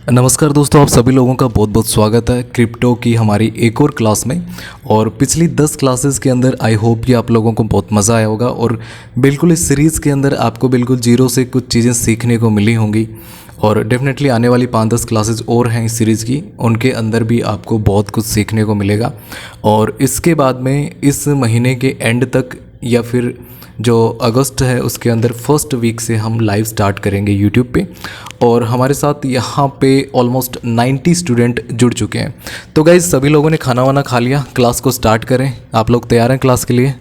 नमस्कार दोस्तों, आप सभी लोगों का बहुत बहुत स्वागत है क्रिप्टो की हमारी एक और क्लास में। और पिछली 10 क्लासेस के अंदर आई होप कि आप लोगों को बहुत मज़ा आया होगा और बिल्कुल इस सीरीज़ के अंदर आपको बिल्कुल जीरो से कुछ चीज़ें सीखने को मिली होंगी। और डेफिनेटली आने वाली 5-10 क्लासेस और हैं इस सीरीज़ की, उनके अंदर भी आपको बहुत कुछ सीखने को मिलेगा। और इसके बाद में इस महीने के एंड तक या फिर जो अगस्त है उसके अंदर फर्स्ट वीक से हम लाइव स्टार्ट करेंगे यूट्यूब पे। और हमारे साथ यहाँ पे ऑलमोस्ट 90 स्टूडेंट जुड़ चुके हैं। तो गाइज़ सभी लोगों ने खाना वाना खा लिया, क्लास को स्टार्ट करें। आप लोग तैयार हैं क्लास के लिए?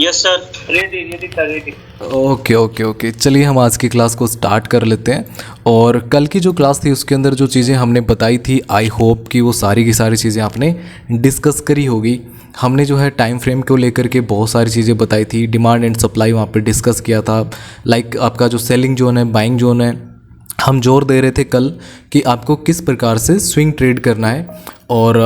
Yes sir, ready. ओके, चलिए हम आज की क्लास को स्टार्ट कर लेते हैं। और कल की जो क्लास थी उसके अंदर जो चीज़ें हमने बताई थी, आई होप कि वो सारी की सारी चीज़ें आपने डिस्कस करी होगी। हमने जो है टाइम फ्रेम को लेकर के बहुत सारी चीज़ें बताई थी, डिमांड एंड सप्लाई वहाँ पे डिस्कस किया था। लाइक आपका जो सेलिंग जोन है, बाइंग जोन है, हम जोर दे रहे थे कल कि आपको किस प्रकार से स्विंग ट्रेड करना है। और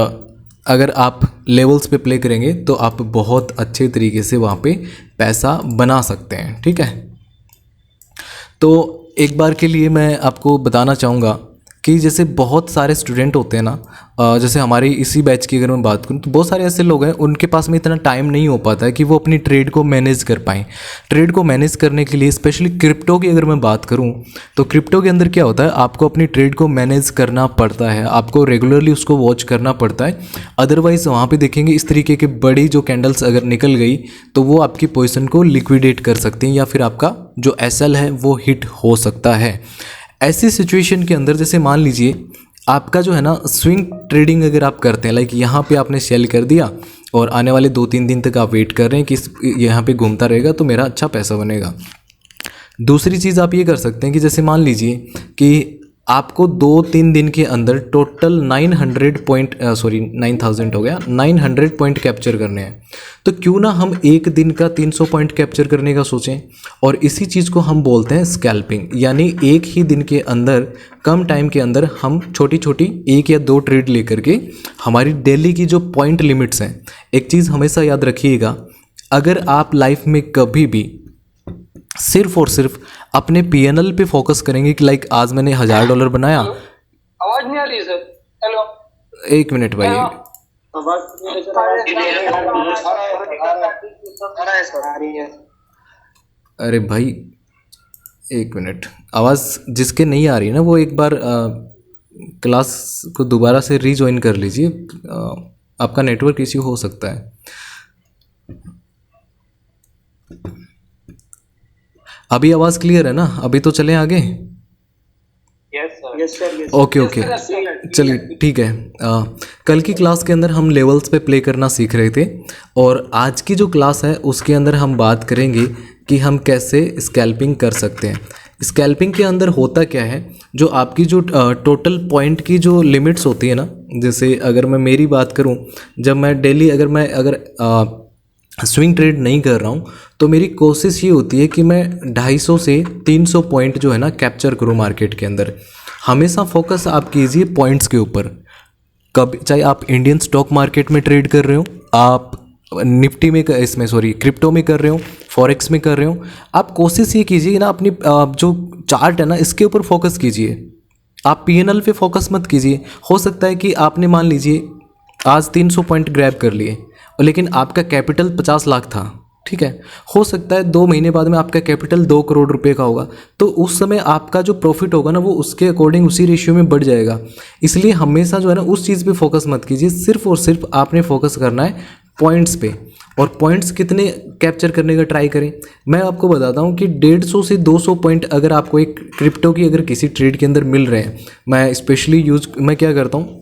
अगर आप लेवल्स पे प्ले करेंगे तो आप बहुत अच्छे तरीके से वहाँ पे पैसा बना सकते हैं। ठीक है, तो एक बार के लिए मैं आपको बताना चाहूँगा कि जैसे बहुत सारे स्टूडेंट होते हैं ना, जैसे हमारी इसी बैच की अगर मैं बात करूँ तो बहुत सारे ऐसे लोग हैं उनके पास में इतना टाइम नहीं हो पाता है कि वो अपनी ट्रेड को मैनेज कर पाएँ। ट्रेड को मैनेज करने के लिए स्पेशली क्रिप्टो की अगर मैं बात करूँ तो क्रिप्टो के अंदर क्या होता है, आपको अपनी ट्रेड को मैनेज करना पड़ता है, आपको रेगुलरली उसको वॉच करना पड़ता है। अदरवाइज़ वहाँ पर देखेंगे इस तरीके की बड़ी जो कैंडल्स अगर निकल गई तो वो आपकी पोजिशन को लिक्विडेट कर सकती हैं या फिर आपका जो एसएल है वो हिट हो सकता है। ऐसी सिचुएशन के अंदर जैसे मान लीजिए आपका जो है ना स्विंग ट्रेडिंग अगर आप करते हैं, लाइक यहाँ पे आपने सेल कर दिया और आने वाले 2-3 दिन तक आप वेट कर रहे हैं कि यहाँ पे घूमता रहेगा तो मेरा अच्छा पैसा बनेगा। दूसरी चीज़ आप ये कर सकते हैं कि जैसे मान लीजिए कि आपको 2-3 दिन के अंदर टोटल 9,000 हो गया, 900 पॉइंट कैप्चर करने हैं। तो क्यों ना हम एक दिन का 300 पॉइंट कैप्चर करने का सोचें। और इसी चीज़ को हम बोलते हैं स्कैल्पिंग, यानी एक ही दिन के अंदर कम टाइम के अंदर हम छोटी छोटी 1 या 2 ट्रेड लेकर के हमारी डेली की जो पॉइंट लिमिट्स हैं। एक चीज़ हमेशा याद रखिएगा, अगर आप लाइफ में कभी भी सिर्फ और सिर्फ अपने पीएनएल पे फोकस करेंगे कि लाइक आज मैंने $1000 बनाया। आवाज नहीं आ रही सर। हेलो, एक मिनट भाई, अरे भाई एक मिनट, आवाज़ जिसके नहीं आ रही है ना वो एक बार क्लास को दोबारा से रीजॉइन कर लीजिए, आपका नेटवर्क इश्यू हो सकता है। अभी आवाज़ क्लियर है ना? अभी तो चलें आगे। Yes sir. ओके, चलिए ठीक है। कल की क्लास के अंदर हम लेवल्स पे प्ले करना सीख रहे थे और आज की जो क्लास है उसके अंदर हम बात करेंगे कि हम कैसे स्कैल्पिंग कर सकते हैं। स्कैल्पिंग के अंदर होता क्या है, जो आपकी जो टोटल पॉइंट की जो लिमिट्स होती है ना, जैसे अगर मैं मेरी बात करूं, जब मैं डेली अगर स्विंग ट्रेड नहीं कर रहा हूँ तो मेरी कोशिश ये होती है कि मैं 250 से 300 पॉइंट जो है ना कैप्चर करूँ मार्केट के अंदर। हमेशा फोकस आप कीजिए पॉइंट्स के ऊपर। कभी चाहे आप इंडियन स्टॉक मार्केट में ट्रेड कर रहे हो, आप निफ्टी में क्रिप्टो में कर रहे हो, फॉरेक्स में कर रहे हो, आप कोशिश ये कीजिए ना अपनी जो चार्ट है ना इसके ऊपर फोकस कीजिए। आप पीएनएल पे फोकस मत कीजिए। हो सकता है कि आपने मान लीजिए आज 300 पॉइंट ग्रैब कर लिए लेकिन आपका कैपिटल 50 लाख था, ठीक है। हो सकता है 2 महीने बाद में आपका कैपिटल 2 करोड़ रुपए का होगा, तो उस समय आपका जो प्रॉफिट होगा ना वो उसके अकॉर्डिंग उसी रेशियो में बढ़ जाएगा। इसलिए हमेशा जो है ना उस चीज़ पे फोकस मत कीजिए, सिर्फ और सिर्फ आपने फोकस करना है पॉइंट्स पे। और पॉइंट्स कितने कैप्चर करने का ट्राई करें, मैं आपको बताता हूँ कि 150 से 200 पॉइंट अगर आपको एक क्रिप्टो की अगर किसी ट्रेड के अंदर मिल रहे हैं, मैं स्पेशली मैं क्या करता हूँ,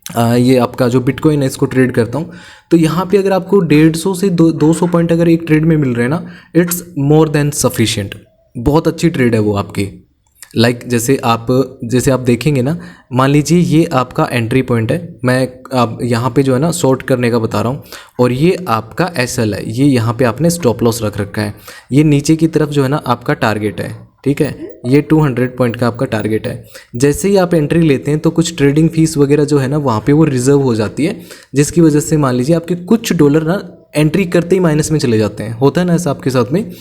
ये आपका जो बिटकॉइन है इसको ट्रेड करता हूँ, तो यहाँ पे अगर आपको 150 से 200 पॉइंट अगर एक ट्रेड में मिल रहे हैं ना, इट्स मोर देन सफिशिएंट। बहुत अच्छी ट्रेड है वो आपकी। लाइक जैसे आप देखेंगे ना, मान लीजिए ये आपका एंट्री पॉइंट है, मैं आप यहाँ पे जो है ना शॉर्ट करने का बता रहा हूँ, और ये आपका एसएल है, ये यहाँ पे आपने स्टॉप लॉस रख रखा है, ये नीचे की तरफ जो है ना आपका टारगेट है, ठीक है। ये 200 पॉइंट का आपका टारगेट है। जैसे ही आप एंट्री लेते हैं तो कुछ ट्रेडिंग फीस वगैरह जो है ना वहाँ पे वो रिजर्व हो जाती है, जिसकी वजह से मान लीजिए आपके कुछ डॉलर ना एंट्री करते ही माइनस में चले जाते हैं। होता है ना ऐसा आपके साथ में?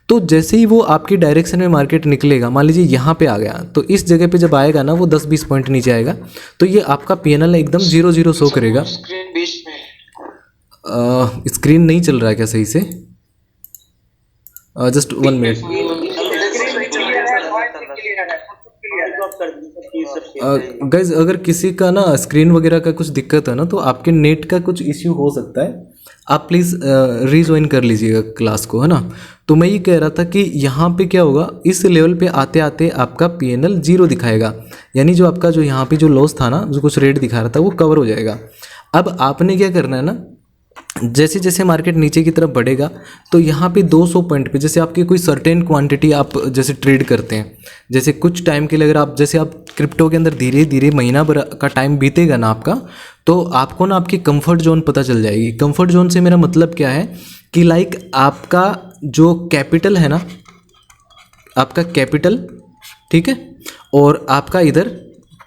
तो जैसे ही वो आपकी डायरेक्शन में मार्केट निकलेगा, मान लीजिए यहाँ पे आ गया, तो इस जगह पे जब आएगा ना वो 10-20 पॉइंट नीचे आएगा, तो ये आपका पीएनएल एकदम 0-0 शो करेगा। स्क्रीन बीच में स्क्रीन नहीं चल रहा है क्या सही से? Just 1 minute. गाइज अगर किसी का ना स्क्रीन वगैरह का कुछ दिक्कत है ना, तो आपके नेट का कुछ इश्यू हो सकता है, आप प्लीज़ रीज्वाइन कर लीजिएगा क्लास को, है ना। तो मैं ये कह रहा था कि यहाँ पे क्या होगा, इस लेवल पे आते आते आपका पीएनएल 0 दिखाएगा, यानी जो आपका जो यहाँ पे जो लॉस था ना, जो कुछ रेट दिखा रहा था वो कवर हो जाएगा। अब आपने क्या करना है ना, जैसे जैसे मार्केट नीचे की तरफ बढ़ेगा तो यहाँ पे 200 पॉइंट पे, जैसे आपकी कोई सर्टेन क्वांटिटी आप जैसे ट्रेड करते हैं, जैसे कुछ टाइम के लिए अगर आप जैसे आप क्रिप्टो के अंदर धीरे धीरे महीना भर का टाइम बीतेगा ना आपका, तो आपको ना आपकी कंफर्ट जोन पता चल जाएगी। कंफर्ट जोन से मेरा मतलब क्या है कि लाइक आपका जो कैपिटल है ना, आपका कैपिटल, ठीक है, और आपका इधर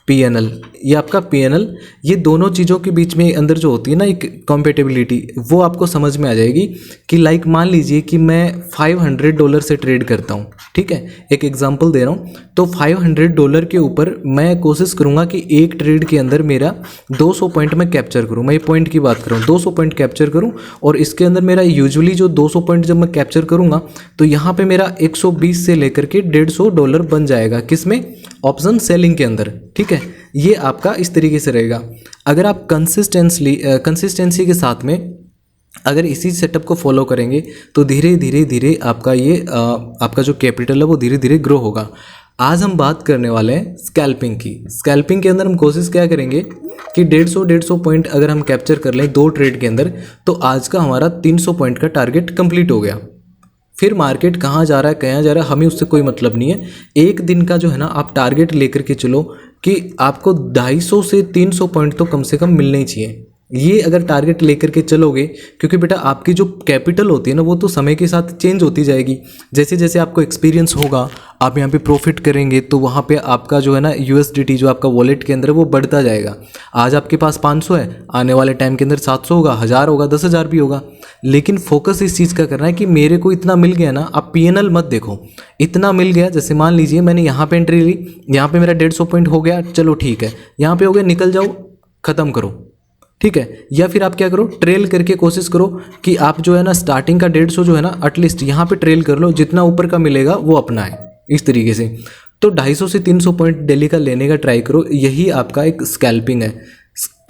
पीएनएल, ये आपका पीएनएल, ये दोनों चीज़ों के बीच में अंदर जो होती है ना एक कॉम्पेटेबिलिटी, वो आपको समझ में आ जाएगी कि लाइक मान लीजिए कि मैं $500 से ट्रेड करता हूँ, ठीक है, एक एग्जांपल दे रहा हूँ। तो $500 के ऊपर मैं कोशिश करूँगा कि एक ट्रेड के अंदर मेरा 200 पॉइंट मैं कैप्चर करूँ। मैं ये पॉइंट की बात कर रहा हूँ, 200 पॉइंट कैप्चर करूँ, और इसके अंदर मेरा यूजुअली जो 200 पॉइंट जब मैं कैप्चर करूँगा तो यहाँ पे मेरा 120 से लेकर के $150 बन जाएगा, किसमें? ऑप्शन सेलिंग के अंदर, ठीक है। ये आपका इस तरीके से रहेगा। अगर आप कंसिस्टेंसी के साथ में अगर इसी सेटअप को फॉलो करेंगे तो धीरे धीरे धीरे आपका ये आपका जो कैपिटल है वो धीरे धीरे ग्रो होगा। आज हम बात करने वाले हैं स्कैल्पिंग की। स्कैल्पिंग के अंदर हम कोशिश क्या करेंगे कि 150 पॉइंट अगर हम कैप्चर कर लें 2 ट्रेड के अंदर, तो आज का हमारा 300 पॉइंट का टारगेट कंप्लीट हो गया। फिर मार्केट कहाँ जा रहा है, कहाँ जा रहा है, हमें उससे कोई मतलब नहीं है। एक दिन का जो है ना आप टारगेट लेकर के चलो कि आपको 250 से 300 पॉइंट तो कम से कम मिलने ही चाहिए। ये अगर टारगेट लेकर के चलोगे, क्योंकि बेटा आपकी जो कैपिटल होती है ना वो तो समय के साथ चेंज होती जाएगी। जैसे जैसे आपको एक्सपीरियंस होगा, आप यहाँ पे प्रॉफिट करेंगे, तो वहाँ पे आपका जो है ना USDT जो आपका वॉलेट के अंदर है वो बढ़ता जाएगा। आज आपके पास 500 है, आने वाले टाइम के अंदर 700 होगा, 1000 होगा, 10,000 भी होगा। लेकिन फोकस इस चीज़ का करना है कि मेरे को इतना मिल गया ना, आप पीएनएल मत देखो, इतना मिल गया। जैसे मान लीजिए मैंने यहाँ पे एंट्री ली, यहाँ पे मेरा 150 पॉइंट हो गया, चलो ठीक है, यहाँ पे हो गया, निकल जाओ, ख़त्म करो, ठीक है। या फिर आप क्या करो, ट्रेल करके कोशिश करो कि आप जो है ना स्टार्टिंग का 150 जो है ना एटलीस्ट यहाँ पे ट्रेल कर लो, जितना ऊपर का मिलेगा वो अपना है, इस तरीके से। तो 250 से 300 पॉइंट डेली का लेने का ट्राई करो, यही आपका एक स्कैल्पिंग है।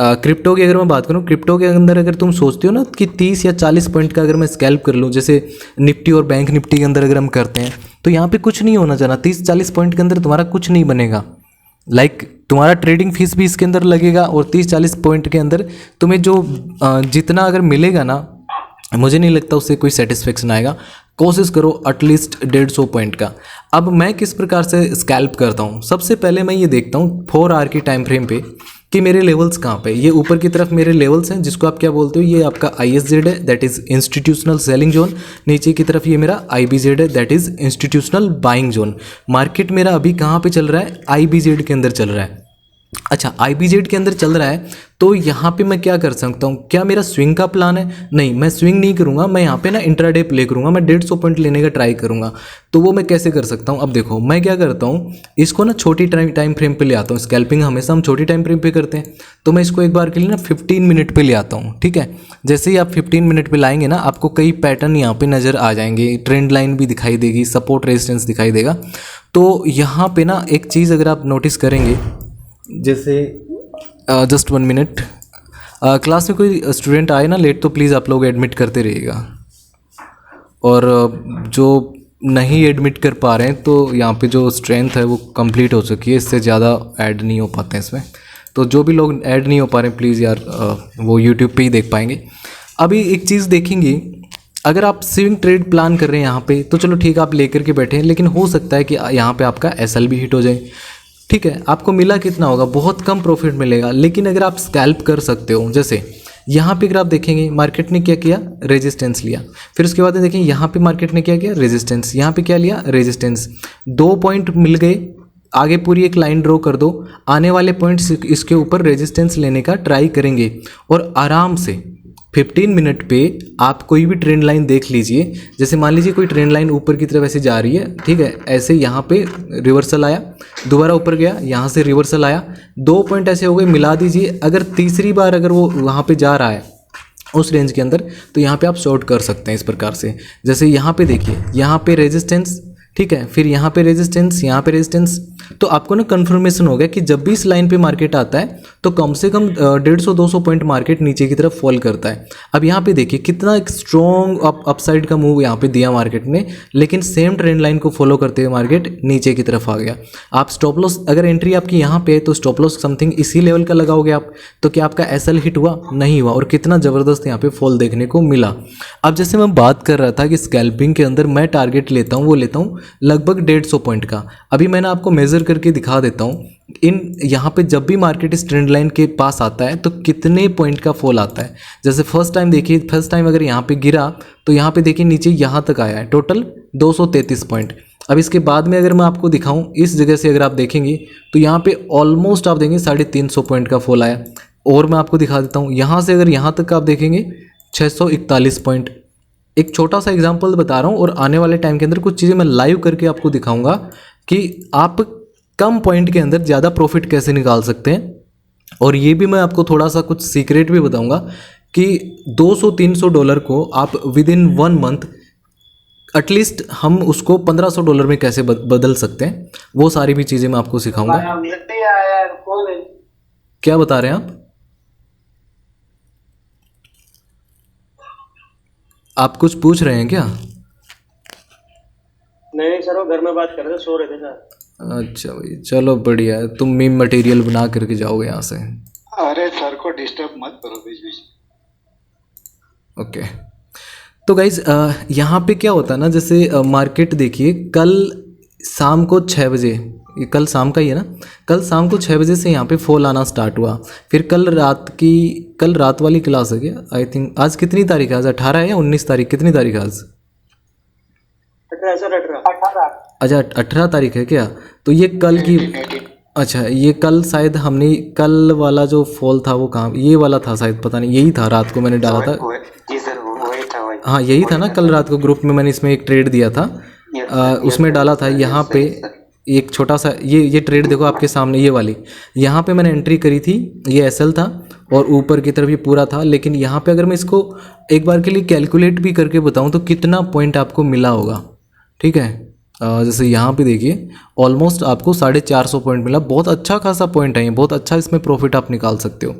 क्रिप्टो की अगर मैं बात करूँ, क्रिप्टो के अंदर अगर तुम सोचते हो ना कि 30 या 40 पॉइंट का अगर मैं स्कैल्प कर लूँ, जैसे निफ्टी और बैंक निफ्टी के अंदर अगर हम करते हैं, तो यहाँ पे कुछ नहीं होना चाहिए। 30-40 पॉइंट के अंदर तुम्हारा कुछ नहीं बनेगा, लाइक तुम्हारा ट्रेडिंग फीस भी इसके अंदर लगेगा, और 30-40 पॉइंट के अंदर तुम्हें जो जितना अगर मिलेगा ना, मुझे नहीं लगता उससे कोई सेटिस्फेक्शन आएगा। कोशिश करो एटलीस्ट 150 पॉइंट का। अब मैं किस प्रकार से स्कैल्प करता हूँ, सबसे पहले मैं ये देखता हूँ 4 आवर की टाइम फ्रेम पे कि मेरे लेवल्स कहाँ पे। ये ऊपर की तरफ मेरे लेवल्स हैं, जिसको आप क्या बोलते हो, ये आपका ISZ है, that is institutional selling zone. नीचे की तरफ ये मेरा IBZ है, that is institutional buying zone. Market मेरा अभी कहाँ पे चल रहा है, IBZ के अंदर चल रहा है। अच्छा, IBZ के अंदर चल रहा है, तो यहाँ पे मैं क्या कर सकता हूँ, क्या मेरा स्विंग का प्लान है? नहीं, मैं स्विंग नहीं करूँगा, मैं यहाँ पे ना इंट्राडे प्ले करूँगा, मैं 150 पॉइंट लेने का ट्राई करूँगा। तो वो मैं कैसे कर सकता हूँ, अब देखो मैं क्या करता हूँ, इसको ना छोटी टाइम फ्रेम पे ले आता हूँ। स्कैल्पिंग हमेशा हम छोटी टाइम फ्रेम पे करते हैं, तो मैं इसको एक बार के लिए ना 15 मिनट पे ले आता हूँ, ठीक है। जैसे ही आप 15 मिनट पे लाएंगे ना, आपको कई पैटर्न यहाँ पे नज़र आ जाएंगे, ट्रेंड लाइन भी दिखाई देगी, सपोर्ट रेजिस्टेंस दिखाई देगा। तो यहाँ पे ना एक चीज़ अगर आप नोटिस करेंगे, जैसे जस्ट 1 मिनट, क्लास में कोई स्टूडेंट आए ना लेट, तो प्लीज़ आप लोग एडमिट करते रहिएगा, और जो नहीं एडमिट कर पा रहे हैं तो यहाँ पे जो स्ट्रेंथ है वो कंप्लीट हो चुकी है, इससे ज़्यादा ऐड नहीं हो पाते हैं इसमें। तो जो भी लोग ऐड नहीं हो पा रहे हैं प्लीज़ यार, वो यूट्यूब पे ही देख पाएंगे। अभी एक चीज़ देखेंगे, अगर आप स्विंग ट्रेड प्लान कर रहे हैं यहाँ पे, तो चलो ठीक है आप लेकर के बैठे हैं, लेकिन हो सकता है कि यहाँ पे आपका SL भी हिट हो जाए, ठीक है। आपको मिला कितना होगा, बहुत कम प्रॉफिट मिलेगा। लेकिन अगर आप स्कैल्प कर सकते हो, जैसे यहाँ पे अगर आप देखेंगे मार्केट ने क्या किया, रेजिस्टेंस लिया, फिर उसके बाद देखें यहाँ पे मार्केट ने क्या किया, रेजिस्टेंस, यहाँ पे क्या लिया, रेजिस्टेंस, 2 पॉइंट मिल गए, आगे पूरी एक लाइन ड्रॉ कर दो, आने वाले पॉइंट्स इसके ऊपर रेजिस्टेंस लेने का ट्राई करेंगे, और आराम से 15 मिनट पे आप कोई भी ट्रेंड लाइन देख लीजिए। जैसे मान लीजिए कोई ट्रेंड लाइन ऊपर की तरफ ऐसे जा रही है, ठीक है, ऐसे यहाँ पे रिवर्सल आया, दोबारा ऊपर गया, यहाँ से रिवर्सल आया, 2 पॉइंट ऐसे हो गए, मिला दीजिए। अगर तीसरी बार अगर वो वहाँ पे जा रहा है उस रेंज के अंदर, तो यहाँ पे आप शॉर्ट कर सकते हैं इस प्रकार से। जैसे यहाँ पे देखिए, यहाँ पे रेजिस्टेंस, ठीक है, फिर यहाँ पे रेजिस्टेंस, यहाँ पे रेजिस्टेंस, तो आपको ना कन्फर्मेशन हो गया कि जब भी इस लाइन पे मार्केट आता है तो कम से कम 150-200 पॉइंट मार्केट नीचे की तरफ फॉल करता है। अब यहाँ पे देखिए कितना एक स्ट्रॉन्ग अपसाइड का मूव यहाँ पे दिया मार्केट ने, लेकिन सेम ट्रेंड लाइन को फॉलो करते हुए मार्केट नीचे की तरफ आ गया। आप स्टॉप लॉस, अगर एंट्री आपकी यहाँ पे है तो स्टॉप लॉस समथिंग इसी लेवल का लगाओगे आप, तो क्या आपका एसएल हिट हुआ? नहीं हुआ, और कितना ज़बरदस्त यहाँ पे फॉल देखने को मिला। अब जैसे मैं बात कर रहा था कि स्कैल्पिंग के अंदर मैं टारगेट लेता हूँ, वो लेता हूँ लगभग 150 पॉइंट का। अभी मैंने आपको मेज़र करके दिखा देता हूँ इन यहाँ पे जब भी मार्केट इस ट्रेंड लाइन के पास आता है तो कितने पॉइंट का फॉल आता है। जैसे फर्स्ट टाइम देखिए, फर्स्ट टाइम अगर यहाँ पे गिरा तो यहाँ पे देखिए नीचे यहाँ तक आया है, टोटल 233 पॉइंट। अब इसके बाद में अगर मैं आपको दिखाऊं इस जगह से अगर आप देखेंगे तो यहाँ पे ऑलमोस्ट आप देखेंगे 350 पॉइंट का फॉल आया। और मैं आपको दिखा देता हूँ, यहाँ से अगर यहाँ तक आप देखेंगे 641 पॉइंट। एक छोटा सा एग्जांपल बता रहा हूँ, और आने वाले टाइम के अंदर कुछ चीज़ें मैं लाइव करके आपको दिखाऊंगा कि आप कम पॉइंट के अंदर ज़्यादा प्रॉफिट कैसे निकाल सकते हैं। और ये भी मैं आपको थोड़ा सा कुछ सीक्रेट भी बताऊंगा कि $200-300 को आप विद इन 1 मंथ एटलीस्ट हम उसको $1500 में कैसे बदल सकते हैं, वो सारी भी चीज़ें मैं आपको सिखाऊंगा। क्या बता रहे हैं आप कुछ पूछ रहे हैं क्या? नहीं सर, वो घर में बात कर रहे थे, सो रहे थे सर। अच्छा भाई, चलो बढ़िया है, तुम मीम मटेरियल बना करके जाओगे यहाँ से। अरे सर को डिस्टर्ब मत करो बीच बीच। ओके, तो गाइज यहाँ पे क्या होता है ना, जैसे मार्केट देखिए कल शाम को 6 बजे, ये कल शाम का ही है ना, कल शाम को 6 बजे से यहाँ पे फॉल आना स्टार्ट हुआ। फिर कल रात वाली क्लास है क्या, आई थिंक आज कितनी तारीख है, आज 18 है या 19 तारीख, कितनी तारीख है आज? 18 सर, 18। अच्छा 18 तारीख है क्या? तो ये कल की, अच्छा ये कल शायद हमने कल वाला जो फॉल था वो कहाँ, ये वाला था शायद, पता नहीं, यही था रात को मैंने डाला था। जी सर वही था, वही। हाँ यही था ना, कल रात को ग्रुप में मैंने इसमें एक ट्रेड दिया था, उसमें डाला था। यहाँ पे एक छोटा सा ये ट्रेड देखो आपके सामने, ये वाली यहाँ पे मैंने एंट्री करी थी, ये एसएल था और ऊपर की तरफ ये पूरा था। लेकिन यहाँ पे अगर मैं इसको एक बार के लिए कैलकुलेट भी करके बताऊँ तो कितना पॉइंट आपको मिला होगा, ठीक है। जैसे यहाँ पे देखिए ऑलमोस्ट आपको 450 पॉइंट मिला, बहुत अच्छा खासा पॉइंट है ये, बहुत अच्छा इसमें प्रॉफिट आप निकाल सकते हो।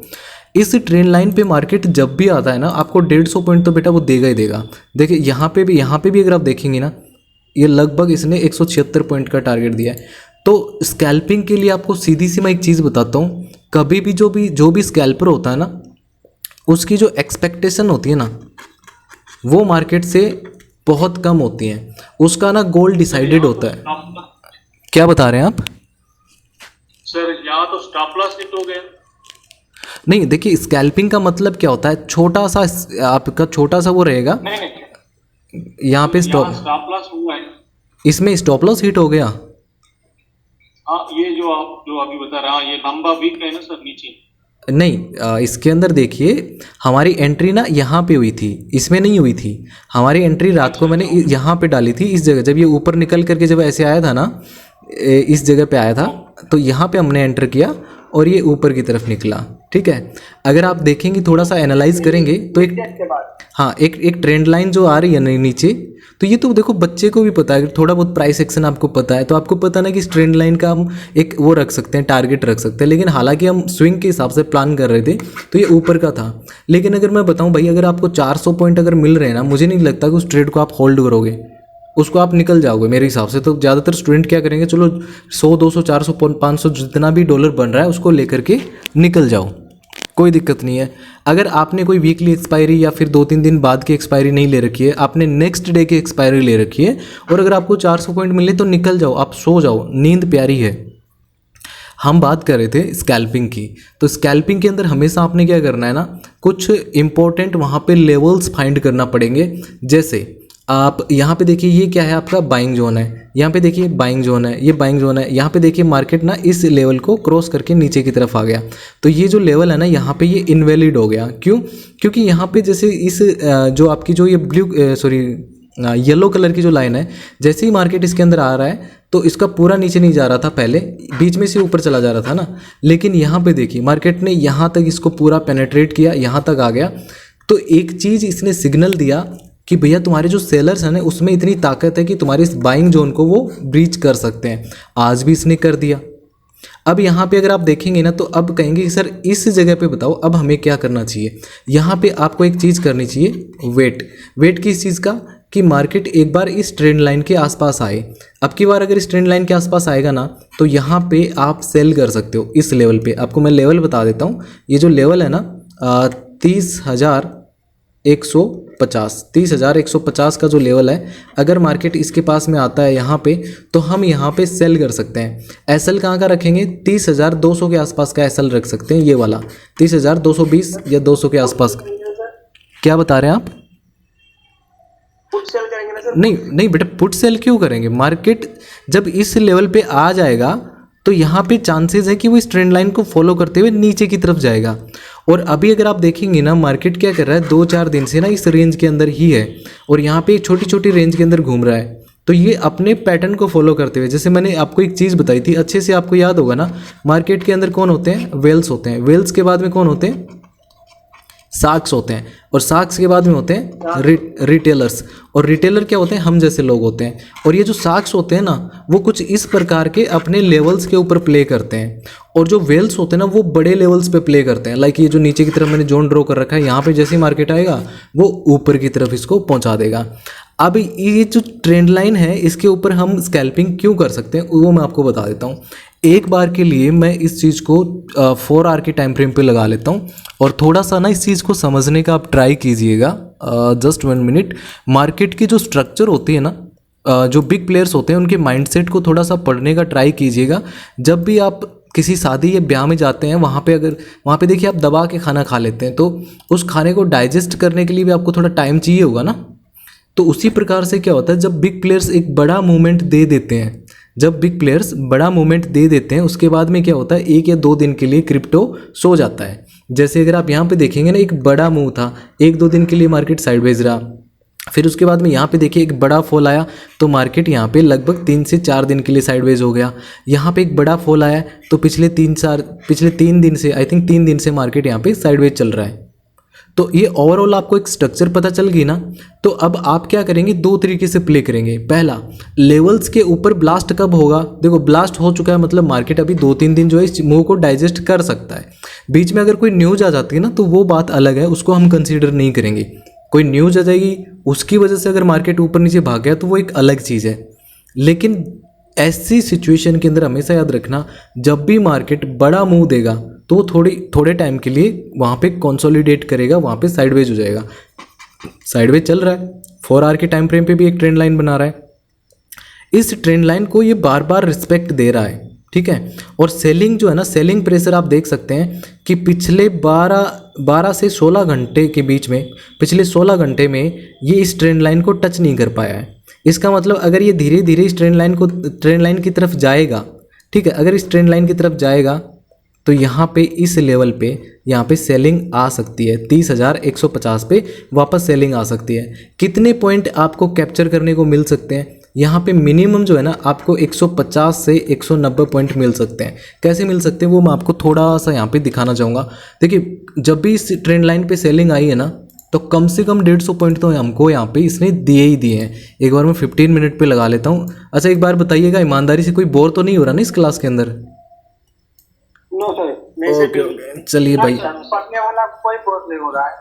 इस ट्रेंड लाइन पे मार्केट जब भी आता है ना, आपको 150 पॉइंट तो बेटा वो देगा ही देगा। देखिए यहाँ पे भी अगर आप देखेंगे ना, ये लगभग इसने 176 पॉइंट का टारगेट दिया है। तो स्कैल्पिंग के लिए आपको सीधी सी मैं एक चीज़ बताता हूँ, कभी भी जो भी स्कैल्पर होता है ना, उसकी जो एक्सपेक्टेशन होती है ना वो मार्केट से बहुत कम होती हैं, उसका ना गोल डिसाइडेड होता है। क्या बता रहे हैं आप सर? यहाँ तो स्टॉप लॉस हिट हो गया। नहीं देखिए, स्कैल्पिंग का मतलब क्या होता है, छोटा सा आपका छोटा सा वो रहेगा, यहाँ पे स्टॉप लॉस हुआ है, इसमें स्टॉप लॉस हिट हो गया। हाँ ये जो आप अभी बता रहे हैं, ये लंबा वीक है ना सर नीचे? नहीं इसके अंदर देखिए हमारी एंट्री ना यहाँ पे हुई थी, इसमें नहीं हुई थी। हमारी एंट्री रात को मैंने यहाँ पे डाली थी, इस जगह, जब ये ऊपर निकल करके जब ऐसे आया था ना, इस जगह पे आया था, तो यहाँ पे हमने एंटर किया और ये ऊपर की तरफ निकला, ठीक है। अगर आप देखेंगे थोड़ा सा एनालाइज करेंगे तो एक ट्रेंड लाइन जो आ रही है नीचे, तो ये तो देखो बच्चे को भी पता है, थोड़ा बहुत प्राइस एक्शन आपको पता है तो आपको पता ना कि इस ट्रेंड लाइन का हम एक वो रख सकते हैं, टारगेट रख सकते हैं। लेकिन हालांकि हम स्विंग के हिसाब से प्लान कर रहे थे तो ये ऊपर का था। लेकिन अगर मैं बताऊं भाई, अगर आपको 400 पॉइंट अगर मिल रहे हैं ना, मुझे नहीं लगता कि उस ट्रेड को आप होल्ड करोगे, उसको आप निकल जाओगे मेरे हिसाब से। तो ज़्यादातर स्टूडेंट क्या करेंगे, चलो 100 200 400 500 जितना भी डॉलर बन रहा है उसको लेकर के निकल जाओ, कोई दिक्कत नहीं है। अगर आपने कोई वीकली एक्सपायरी या फिर 2-3 दिन बाद की एक्सपायरी नहीं ले रखी है, आपने नेक्स्ट डे की एक्सपायरी ले रखी है, और अगर आपको 400 पॉइंट मिले तो निकल जाओ, आप सो जाओ, नींद प्यारी है। हम बात कर रहे थे स्कैल्पिंग की, तो स्कैल्पिंग के अंदर हमेशा आपने क्या करना है ना, कुछ इंपॉर्टेंट वहाँ पे लेवल्स फाइंड करना पड़ेंगे। जैसे आप यहाँ पे देखिए ये क्या है, आपका बाइंग जोन है, यहाँ पे देखिए बाइंग जोन है, ये बाइंग जोन है, यहाँ पे देखिए मार्केट ना इस लेवल को क्रॉस करके नीचे की तरफ आ गया। तो ये जो लेवल है ना यहाँ पे ये इनवैलिड हो गया। क्यों? क्योंकि यहाँ पे जैसे इस जो आपकी जो ये येलो कलर की जो लाइन है, जैसे ही मार्केट इसके अंदर आ रहा है तो इसका पूरा नीचे नहीं जा रहा था, पहले बीच में से ऊपर चला जा रहा था ना, लेकिन यहाँ पे देखिए मार्केट ने यहाँ तक इसको पूरा पेनेट्रेट किया, यहाँ तक आ गया। तो एक चीज़ इसने सिग्नल दिया कि भैया तुम्हारे जो सेलर्स हैं ना उसमें इतनी ताकत है कि तुम्हारे इस बाइंग जोन को वो ब्रीच कर सकते हैं। आज भी इसने कर दिया। अब यहाँ पे अगर आप देखेंगे ना तो अब कहेंगे कि सर इस जगह पे बताओ अब हमें क्या करना चाहिए। यहाँ पे आपको एक चीज़ करनी चाहिए, वेट किस चीज़ का, कि मार्केट एक बार इस ट्रेंड लाइन के आसपास आए। अब की बार अगर इस ट्रेंड लाइन के आसपास आएगा ना तो यहाँ पे आप सेल कर सकते हो इस लेवल पे। आपको मैं लेवल बता देता हूँ। ये जो लेवल है ना 30,150 का जो लेवल है, अगर मार्केट इसके पास में आता है यहाँ पे तो हम यहाँ पे सेल कर सकते हैं। एसएल कहाँ का रखेंगे? 30,200 के आसपास का एसएल रख सकते हैं, ये वाला 30,220 या 200 के आसपास। क्या बता रहे हैं आप? पुट सेल करेंगे ना सर? नहीं बेटा, पुट सेल क्यों करेंगे? मार्केट जब इस लेवल पे आ जाएगा तो यहाँ पे चांसेस है कि वो इस ट्रेंड लाइन को फॉलो करते हुए नीचे की तरफ जाएगा। और अभी अगर आप देखेंगे ना मार्केट क्या कर रहा है, 2-4 दिन से ना इस रेंज के अंदर ही है और यहाँ पे छोटी छोटी रेंज के अंदर घूम रहा है। तो ये अपने पैटर्न को फॉलो करते हुए, जैसे मैंने आपको एक चीज़ बताई थी, अच्छे से आपको याद होगा ना, मार्केट के अंदर कौन होते हैं? वेल्स होते हैं। वेल्स के बाद में कौन होते हैं? साक्स होते हैं। और साक्स के बाद में होते हैं रिटेलर्स। और रिटेलर क्या होते हैं? हम जैसे लोग होते हैं। और ये जो साक्स होते हैं ना वो कुछ इस प्रकार के अपने लेवल्स के ऊपर प्ले करते हैं। और जो वेल्स होते हैं ना वो बड़े लेवल्स पे प्ले करते हैं। लाइक ये जो नीचे की तरफ मैंने जोन ड्रॉ कर रखा है, यहाँ पे जैसे ही मार्केट आएगा वो ऊपर की तरफ इसको पहुँचा देगा। अब ये जो ट्रेंड लाइन है इसके ऊपर हम स्कैल्पिंग क्यों कर सकते हैं वो मैं आपको बता देता हूँ। एक बार के लिए मैं इस चीज़ को 4 आवर के टाइम फ्रेम पे लगा लेता हूँ और थोड़ा सा ना इस चीज़ को समझने का आप ट्राई कीजिएगा। Just 1 minute. मार्केट की जो स्ट्रक्चर होती है ना, जो बिग प्लेयर्स होते हैं उनके माइंडसेट को थोड़ा सा पढ़ने का ट्राई कीजिएगा। जब भी आप किसी शादी या ब्याह में जाते हैं वहाँ पे देखिए आप दबा के खाना खा लेते हैं, तो उस खाने को डाइजेस्ट करने के लिए भी आपको थोड़ा टाइम चाहिए होगा ना। तो उसी प्रकार से क्या होता है, जब बिग प्लेयर्स एक बड़ा मूवमेंट दे देते हैं, उसके बाद में क्या होता है, 1 या 2 दिन के लिए क्रिप्टो सो जाता है। जैसे अगर आप यहाँ पे देखेंगे ना, एक बड़ा मूव था, 1-2 दिन के लिए मार्केट साइडवेज रहा, फिर उसके बाद में यहाँ पे देखिए एक बड़ा फॉल आया तो मार्केट यहाँ पे लगभग 3 से 4 दिन के लिए साइडवेज हो गया। यहाँ पे एक बड़ा फॉल आया तो पिछले 3 दिन से, आई थिंक 3 दिन से मार्केट यहाँ पे साइडवेज चल रहा है। तो ये ओवरऑल आपको एक स्ट्रक्चर पता चल गई ना। तो अब आप क्या करेंगे, 2 तरीके से प्ले करेंगे। पहला, लेवल्स के ऊपर ब्लास्ट कब होगा? देखो ब्लास्ट हो चुका है, मतलब मार्केट अभी 2-3 दिन जो है इस मूव को डाइजेस्ट कर सकता है। बीच में अगर कोई न्यूज़ आ जाती है ना तो वो बात अलग है, उसको हम कंसीडर नहीं करेंगे। कोई न्यूज़ आ जाएगी उसकी वजह से अगर मार्केट ऊपर नीचे भाग गया तो वो एक अलग चीज़ है। लेकिन ऐसी सिचुएशन के अंदर हमेशा याद रखना, जब भी मार्केट बड़ा मूव देगा तो वो थोड़े टाइम के लिए वहाँ पे कंसोलिडेट करेगा, वहाँ पे साइडवेज हो जाएगा। साइडवेज चल रहा है, 4 आवर के टाइम फ्रेम पे भी एक ट्रेंड लाइन बना रहा है। इस ट्रेंड लाइन को ये बार बार रिस्पेक्ट दे रहा है, ठीक है। और सेलिंग जो है ना, सेलिंग प्रेशर आप देख सकते हैं कि पिछले 12 से 16 घंटे के बीच में, पिछले 16 घंटे में ये इस ट्रेंड लाइन को टच नहीं कर पाया है। इसका मतलब अगर ये धीरे धीरे इस ट्रेंड लाइन की तरफ जाएगा, ठीक है, अगर इस ट्रेंड लाइन की तरफ जाएगा तो यहाँ पे इस लेवल पे यहाँ पे सेलिंग आ सकती है। 30,150 पे वापस सेलिंग आ सकती है। कितने पॉइंट आपको कैप्चर करने को मिल सकते हैं? यहाँ पे मिनिमम जो है ना आपको 150 से 190 पॉइंट मिल सकते हैं। कैसे मिल सकते हैं वो मैं आपको थोड़ा सा यहाँ पे दिखाना चाहूँगा। देखिए जब भी इस ट्रेंड लाइन पे सेलिंग आई है ना तो कम से कम 150 पॉइंट तो हमको यहाँ पे इसने दिए ही दिए हैं। एक बार मैं 15 मिनट पे लगा लेता हूँ। अच्छा एक बार बताइएगा, ईमानदारी से कोई बोर तो नहीं हो रहा ना इस क्लास के अंदर? नो सर, मेरे से ओके चलिए भाई, पढ़ने वाला कोई बोर नहीं हो रहा है।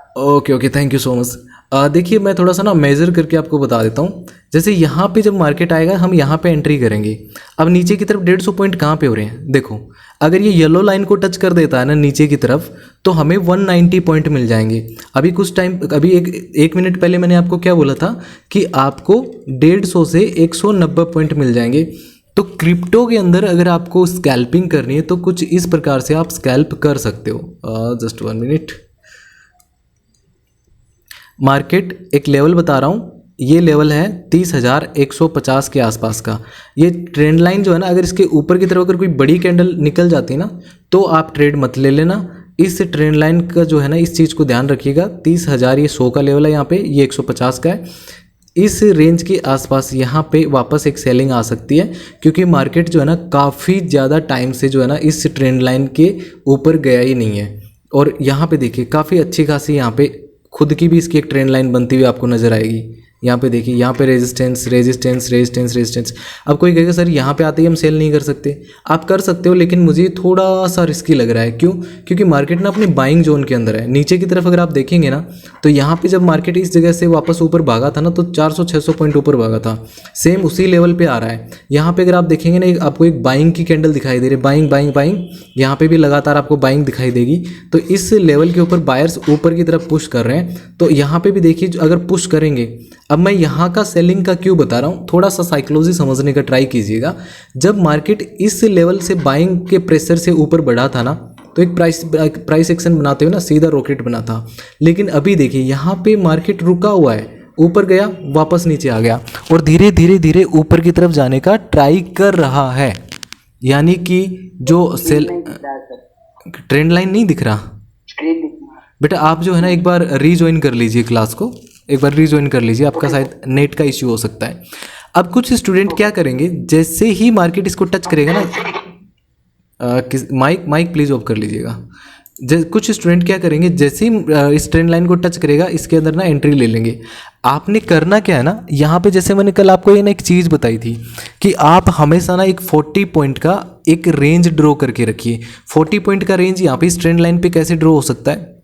Okay thank you so much. देखिए मैं थोड़ा सा ना मेज़र करके आपको बता देता हूँ। जैसे यहाँ पे जब मार्केट आएगा हम यहाँ पे एंट्री करेंगे। अब नीचे की तरफ 150 पॉइंट कहाँ पे हो रहे हैं? देखो अगर ये येलो लाइन को टच कर देता है ना नीचे की तरफ तो हमें 190 पॉइंट मिल जाएंगे। अभी एक मिनट पहले मैंने आपको क्या बोला था कि आपको 150 से 190 पॉइंट मिल जाएंगे। तो क्रिप्टो के अंदर अगर आपको स्कैल्पिंग करनी है तो कुछ इस प्रकार से आप स्कैल्प कर सकते हो। Just 1 minute. मार्केट एक लेवल बता रहा हूँ, ये लेवल है 30,150 के आसपास का। ये ट्रेंड लाइन जो है ना, अगर इसके ऊपर की तरफ अगर कोई बड़ी कैंडल निकल जाती है ना तो आप ट्रेड मत ले लेना। इस ट्रेंड लाइन का जो है ना, इस चीज़ को ध्यान रखिएगा। 30,000 ये 100 का लेवल है, यहाँ पे ये 150 का है। इस रेंज के आसपास यहाँ पे वापस एक सेलिंग आ सकती है, क्योंकि मार्केट जो है ना काफ़ी ज़्यादा टाइम से जो है ना इस ट्रेंड लाइन के ऊपर गया ही नहीं है। और यहाँ पे देखिए काफ़ी अच्छी खासी यहाँ पे खुद की भी इसकी एक ट्रेंड लाइन बनती हुई आपको नज़र आएगी। यहाँ पे देखिए, यहाँ पे रेजिस्टेंस रेजिस्टेंस रेजिस्टेंस रेजिस्टेंस। अब कोई कहेगा सर यहाँ पे आते ही हम सेल नहीं कर सकते। आप कर सकते हो, लेकिन मुझे थोड़ा सा रिस्की लग रहा है। क्यों? क्योंकि मार्केट ना अपने बाइंग जोन के अंदर है। नीचे की तरफ अगर आप देखेंगे ना तो यहाँ पे जब मार्केट इस जगह से वापस ऊपर भागा था ना तो 400-600 पॉइंट ऊपर भागा था। सेम उसी लेवल पे आ रहा है। यहाँ पे अगर आप देखेंगे ना, आपको एक बाइंग की कैंडल दिखाई दे रही है, बाइंग बाइंग बाइंग। यहाँ पे भी लगातार आपको बाइंग दिखाई देगी। तो इस लेवल के ऊपर बायर्स ऊपर की तरफ पुश कर रहे हैं। तो यहाँ पे भी देखिए अगर पुश करेंगे, अब मैं यहाँ का सेलिंग का क्यों बता रहा हूँ, थोड़ा सा साइकोलॉजी समझने का ट्राई कीजिएगा। जब मार्केट इस लेवल से बाइंग के प्रेशर से ऊपर बढ़ा था ना तो एक प्राइस एक्शन बनाते हुए ना सीधा रॉकेट बना था। लेकिन अभी देखिए यहाँ पे मार्केट रुका हुआ है, ऊपर गया वापस नीचे आ गया और धीरे धीरे धीरे ऊपर की तरफ जाने का ट्राई कर रहा है। यानी कि जो सेल ट्रेंड लाइन नहीं दिख रहा बेटा, आप जो है ना एक बार रीज्वाइन कर लीजिए क्लास को, एक बार रीज्वाइन कर लीजिए, आपका शायद नेट का इश्यू हो सकता है। अब कुछ स्टूडेंट क्या करेंगे, जैसे ही मार्केट इसको टच करेगा ना, माइक प्लीज़ ऑफ कर लीजिएगा। कुछ स्टूडेंट क्या करेंगे, जैसे ही इस ट्रेंड लाइन को टच करेगा इसके अंदर ना एंट्री ले लेंगे। आपने करना क्या है ना, यहाँ पे जैसे मैंने कल आपको ये ना एक चीज़ बताई थी कि आप हमेशा ना एक 40 पॉइंट का एक रेंज ड्रॉ करके रखिए। 40 पॉइंट का रेंज यहाँ पे इस ट्रेंड लाइन पे कैसे ड्रॉ हो सकता है,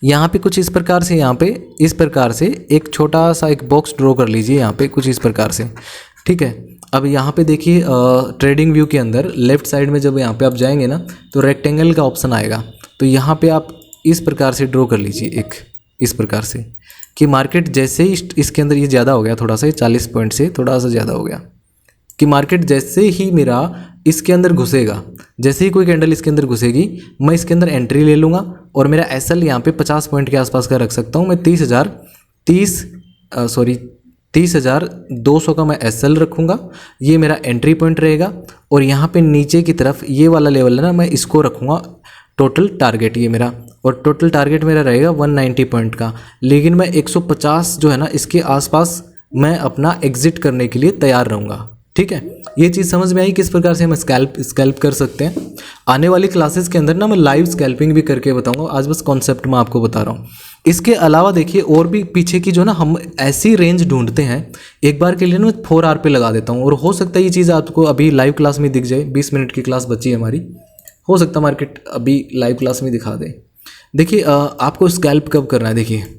यहाँ पे कुछ इस प्रकार से, यहाँ पे इस प्रकार से एक छोटा सा एक बॉक्स ड्रॉ कर लीजिए, यहाँ पे कुछ इस प्रकार से, ठीक है। अब यहाँ पे देखिए ट्रेडिंग व्यू के अंदर लेफ्ट साइड में जब यहाँ पे आप जाएंगे ना तो रेक्टेंगल का ऑप्शन आएगा। तो यहाँ पे आप इस प्रकार से ड्रॉ कर लीजिए, एक इस प्रकार से कि मार्केट जैसे ही इसके अंदर ये ज़्यादा हो गया, थोड़ा सा 40 पॉइंट से थोड़ा सा ज़्यादा हो गया, कि मार्केट जैसे ही मेरा इसके अंदर घुसेगा, जैसे ही कोई कैंडल इसके अंदर घुसेगी मैं इसके अंदर एंट्री ले लूँगा और मेरा एसएल यहाँ पे 50 पॉइंट के आसपास का रख सकता हूँ। मैं 30,200 का मैं एसएल रखूँगा, ये मेरा एंट्री पॉइंट रहेगा। और यहाँ पे नीचे की तरफ ये वाला लेवल है ना, मैं इसको रखूँगा टोटल टारगेट, ये मेरा, और टोटल टारगेट मेरा रहेगा 190 पॉइंट का। लेकिन मैं 150 जो है ना इसके आसपास मैं अपना एग्जिट करने के लिए तैयार रहूँगा, ठीक है। ये चीज़ समझ में आई किस प्रकार से हम स्कैल्प कर सकते हैं। आने वाली क्लासेस के अंदर ना मैं लाइव स्कैल्पिंग भी करके बताऊंगा, आज बस कॉन्सेप्ट मैं आपको बता रहा हूँ। इसके अलावा देखिए और भी पीछे की जो ना हम ऐसी रेंज ढूंढते हैं, एक बार के लिए ना 4 आवर पे लगा देता हूँ और हो सकता है ये चीज़ आपको अभी लाइव क्लास में दिख जाए। 20 मिनट की क्लास बची है हमारी, हो सकता है मार्केट अभी लाइव क्लास में दिखा दे। देखिए आपको स्कैल्प कब करना है, देखिए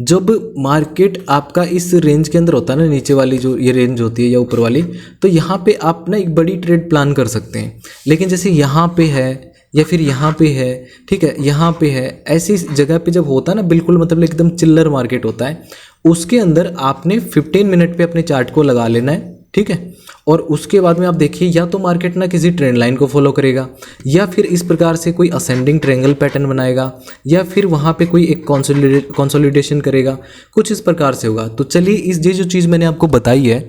जब मार्केट आपका इस रेंज के अंदर होता है ना, नीचे वाली जो ये रेंज होती है या ऊपर वाली, तो यहाँ पे आप ना एक बड़ी ट्रेड प्लान कर सकते हैं। लेकिन जैसे यहाँ पे है या फिर यहाँ पे है, ठीक है, यहाँ पे है, ऐसी जगह पे जब होता है ना बिल्कुल मतलब एकदम चिल्लर मार्केट होता है, उसके अंदर आपने 15 मिनट पे अपने चार्ट को लगा लेना है, ठीक है। और उसके बाद में आप देखिए या तो मार्केट ना किसी ट्रेंड लाइन को फॉलो करेगा या फिर इस प्रकार से कोई असेंडिंग ट्रायंगल पैटर्न बनाएगा या फिर वहाँ पे कोई एक कंसोलिडेशन करेगा, कुछ इस प्रकार से होगा। तो चलिए इस जो चीज़ मैंने आपको बताई है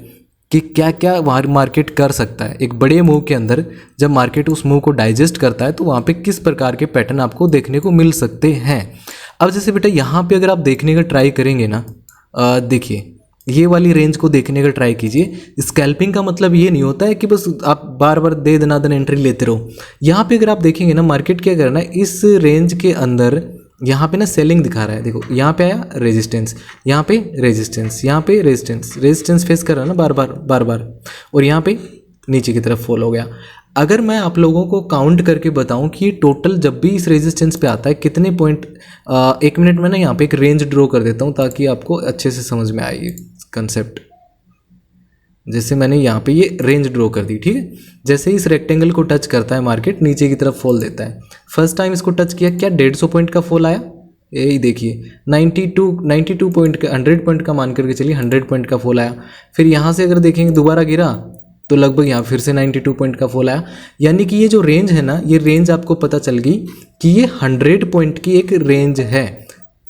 कि क्या क्या मार्केट कर सकता है एक बड़े मूव के अंदर, जब मार्केट उस मूव को डाइजेस्ट करता है तो वहाँ पे किस प्रकार के पैटर्न आपको देखने को मिल सकते हैं। अब जैसे बेटा यहाँ पे अगर आप देखने का ट्राई करेंगे ना, देखिए ये वाली रेंज को देखने का ट्राई कीजिए। स्कैल्पिंग का मतलब ये नहीं होता है कि बस आप बार बार दे दनादन एंट्री लेते रहो। यहाँ पे अगर आप देखेंगे ना मार्केट क्या करना है, इस रेंज के अंदर यहाँ पे ना सेलिंग दिखा रहा है। देखो यहाँ पे आया रेजिस्टेंस, यहाँ पे रेजिस्टेंस, यहाँ पे रेजिस्टेंस फेस कर रहा है ना बार बार और यहाँ पे नीचे की तरफ फॉल हो गया। अगर मैं आप लोगों को काउंट करके बताऊं कि ये टोटल जब भी इस रेजिस्टेंस पे आता है कितने पॉइंट, 1 मिनट में ना यहाँ पे एक रेंज ड्रॉ कर देता हूँ ताकि आपको अच्छे से समझ में आए ये कंसेप्ट। जैसे मैंने यहाँ पे ये रेंज ड्रॉ कर दी, ठीक है। जैसे इस रेक्टेंगल को टच करता है मार्केट नीचे की तरफ फॉल देता है। फर्स्ट टाइम इसको टच किया, क्या 150 पॉइंट का फॉल आया, यही देखिए 92 पॉइंट का, 100 पॉइंट का मान करके चलिए 100 पॉइंट का फॉल आया। फिर यहाँ से अगर देखेंगे दोबारा गिरा तो लगभग यहाँ फिर से 92 पॉइंट का फॉल आया। यानी कि ये जो रेंज है ना, ये रेंज आपको पता चल गई कि ये 100 पॉइंट की एक रेंज है।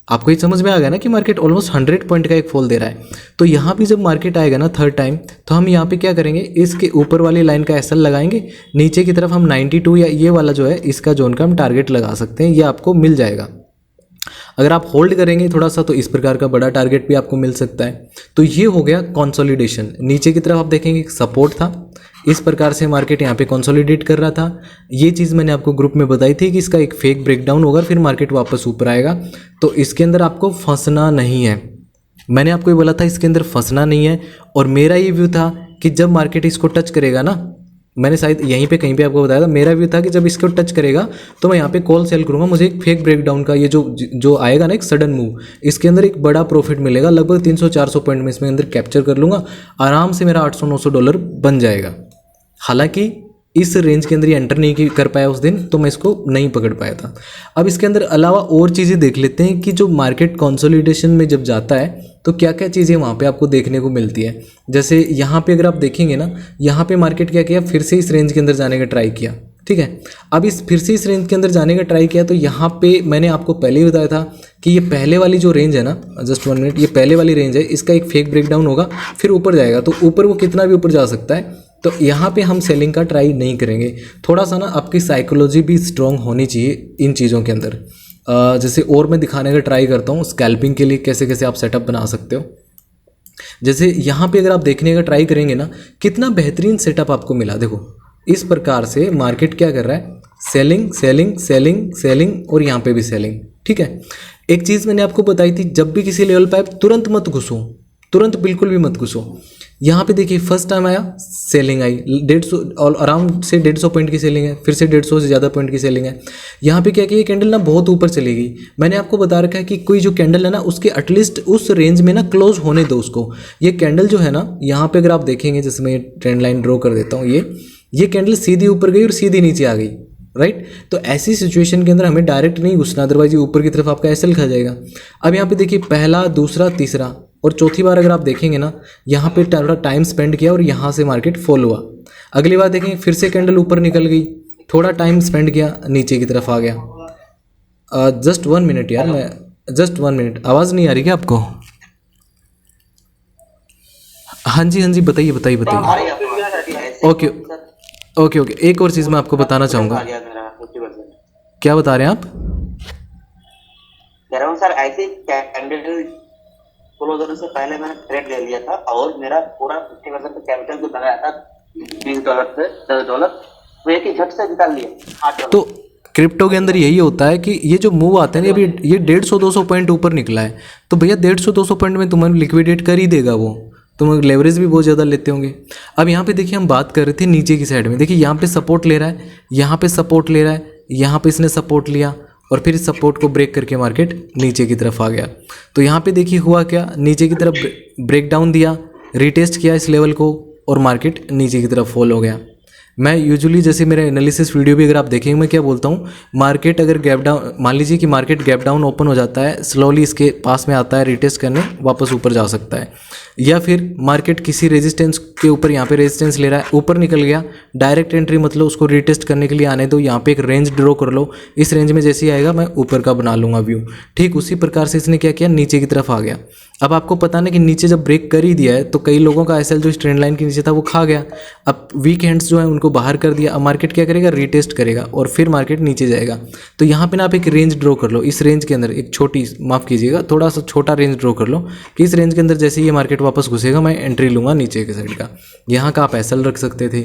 आपको ये समझ में आ गया ना कि मार्केट ऑलमोस्ट 100 पॉइंट का एक फॉल दे रहा है। तो यहाँ भी जब मार्केट आएगा ना थर्ड टाइम, तो हम यहाँ पे क्या करेंगे, इसके ऊपर वाली लाइन का एसएल लगाएंगे, नीचे की तरफ हम 92 या ये वाला जो है इसका जोन का हम टारगेट लगा सकते हैं, ये आपको मिल जाएगा। अगर आप होल्ड करेंगे थोड़ा सा तो इस प्रकार का बड़ा टारगेट भी आपको मिल सकता है। तो ये हो गया कंसोलिडेशन। नीचे की तरफ आप देखेंगे सपोर्ट था, इस प्रकार से मार्केट यहाँ पे कंसोलिडेट कर रहा था। ये चीज़ मैंने आपको ग्रुप में बताई थी कि इसका एक फेक ब्रेकडाउन होगा, फिर मार्केट वापस ऊपर आएगा। तो इसके अंदर आपको फंसना नहीं है, मैंने आपको ये बोला था इसके अंदर फंसना नहीं है। और मेरा ये व्यू था कि जब मार्केट इसको टच करेगा ना, मैंने शायद यहीं पे कहीं पे आपको बताया था, मेरा व्यू था कि जब इसको टच करेगा तो मैं यहाँ पे कॉल सेल करूँगा, मुझे एक फेक ब्रेकडाउन का ये जो आएगा ना एक सडन मूव, इसके अंदर एक बड़ा प्रॉफिट मिलेगा, लगभग 300-400 पॉइंट में इसमें अंदर कैप्चर कर लूँगा, आराम से मेरा $800-900 बन जाएगा। हालांकि इस रेंज के अंदर ये एंटर नहीं कर पाया उस दिन, तो मैं इसको नहीं पकड़ पाया था। अब इसके अंदर अलावा और चीज़ें देख लेते हैं कि जो मार्केट कंसोलिडेशन में जब जाता है तो क्या क्या चीज़ें वहाँ पे आपको देखने को मिलती है। जैसे यहाँ पे अगर आप देखेंगे ना, यहाँ पे मार्केट क्या किया, फिर से इस रेंज के अंदर जाने का ट्राई किया, ठीक है। अब फिर से इस रेंज के अंदर जाने का ट्राई किया, तो यहाँ पे मैंने आपको पहले ही बताया था कि ये पहले वाली जो रेंज है ना, जस्ट 1 मिनट, ये पहले वाली रेंज है, इसका एक फेक ब्रेकडाउन होगा, फिर ऊपर जाएगा। तो ऊपर वो कितना भी ऊपर जा सकता है, तो यहाँ पे हम सेलिंग का ट्राई नहीं करेंगे। थोड़ा सा ना आपकी साइकोलॉजी भी स्ट्रॉन्ग होनी चाहिए इन चीज़ों के अंदर। जैसे और मैं दिखाने का ट्राई करता हूँ स्कैल्पिंग के लिए कैसे कैसे आप सेटअप बना सकते हो। जैसे यहाँ पे अगर आप देखने का ट्राई करेंगे ना, कितना बेहतरीन सेटअप आपको मिला। देखो इस प्रकार से मार्केट क्या कर रहा है, सेलिंग सेलिंग सेलिंग सेलिंग, और यहाँ पे भी सेलिंग, ठीक है। एक चीज़ मैंने आपको बताई थी, जब भी किसी लेवल पे आए तुरंत मत घुसो, तुरंत बिल्कुल भी मत घुसो। यहाँ पे देखिए फर्स्ट टाइम आया सेलिंग आई 150 और अराउंड से 150 पॉइंट की सेलिंग है, फिर से 150 से ज़्यादा पॉइंट की सेलिंग है। यहाँ पे क्या कि ये कैंडल ना बहुत ऊपर चली गई। मैंने आपको बता रखा है कि कोई जो कैंडल है ना उसके एटलीस्ट उस रेंज में ना क्लोज होने दो उसको। ये कैंडल जो है ना, यहाँ पे अगर आप देखेंगे, जैसे मैं ट्रेंड लाइन ड्रॉ कर देता हूँ, ये कैंडल सीधी ऊपर गई और सीधी नीचे आ गई, राइट। तो ऐसी सिचुएशन के अंदर हमें डायरेक्ट नहीं घुसना, अदरवाइज ये ऊपर की तरफ आपका एसएल खा जाएगा। अब यहाँ पे देखिए पहला, दूसरा, तीसरा और चौथी बार अगर आप देखेंगे ना, यहाँ पे थोड़ा टाइम स्पेंड किया और यहाँ से मार्केट फॉल हुआ। अगली बार देखेंगे फिर से कैंडल ऊपर निकल गई, थोड़ा टाइम स्पेंड किया, नीचे की तरफ आ गया। जस्ट 1 मिनट यार, मैं जस्ट 1 मिनट, आवाज़ नहीं आ रही क्या आपको? हाँ जी हाँ जी, बताइए बताइए बताइए। ओके ओके ओके, एक और चीज़ मैं आपको बताना चाहूँगा। क्या बता रहे हैं आप? कह रहा हूँ सर, ऐसे कैंडल क्लोज होने से पहले मैंने ट्रेड ले लिया था और मेरा पूरा 50% कैपिटल जो लगाया था $20 से $10, वो एक ही झट से निकाल लिया $8। तो क्रिप्टो के अंदर यही होता है कि ये जो मूव आते हैं ना, अभी ये 150-200 पॉइंट ऊपर निकला है, तो भैया 150-200 पॉइंट में तुम्हें लिक्विडेट कर ही देगा वो। तुम लेवरेज भी बहुत ज़्यादा लेते होंगे। अब यहाँ पे देखिए हम बात कर रहे थे नीचे की साइड में, देखिए यहाँ पे सपोर्ट ले रहा है, यहाँ पे सपोर्ट ले रहा है, यहाँ पे इसने सपोर्ट लिया और फिर इस सपोर्ट को ब्रेक करके मार्केट नीचे की तरफ आ गया। तो यहाँ पे देखिए हुआ क्या, नीचे की तरफ ब्रेक डाउन दिया, रिटेस्ट किया इस लेवल को और मार्केट नीचे की तरफ फॉल हो गया। मैं यूजुअली जैसे मेरे एनालिसिस वीडियो भी अगर आप देखेंगे, मैं क्या बोलता हूँ, मार्केट अगर गैप डाउन, मान लीजिए कि मार्केट गैप डाउन ओपन हो जाता है, स्लोली इसके पास में आता है, रिटेस्ट करने वापस ऊपर जा सकता है, या फिर मार्केट किसी रेजिस्टेंस के ऊपर, यहाँ पे रेजिस्टेंस ले रहा है, ऊपर निकल गया, डायरेक्ट एंट्री मतलब उसको रिटेस्ट करने के लिए आने दो, यहाँ पे एक रेंज ड्रॉ कर लो, इस रेंज में जैसे ही आएगा मैं ऊपर का बना लूँगा व्यू। ठीक उसी प्रकार से इसने क्या किया, नीचे की तरफ आ गया। अब आपको पता ना कि नीचे जब ब्रेक कर ही दिया है तो कई लोगों का एसएल जो इस ट्रेंड लाइन के नीचे था वो खा गया। अब वीक हैंड्स जो है उनको बाहर कर दिया। अब मार्केट क्या करेगा, रिटेस्ट करेगा और फिर मार्केट नीचे जाएगा। तो यहाँ पे ना आप एक रेंज ड्रॉ कर लो, इस रेंज के अंदर एक छोटी, माफ़ कीजिएगा, थोड़ा सा छोटा रेंज ड्रॉ कर लो कि इस रेंज के अंदर जैसे ये मार्केट वापस घुसेगा मैं एंट्री लूँगा नीचे के साइड का। यहाँ का आप एसएल रख सकते थे।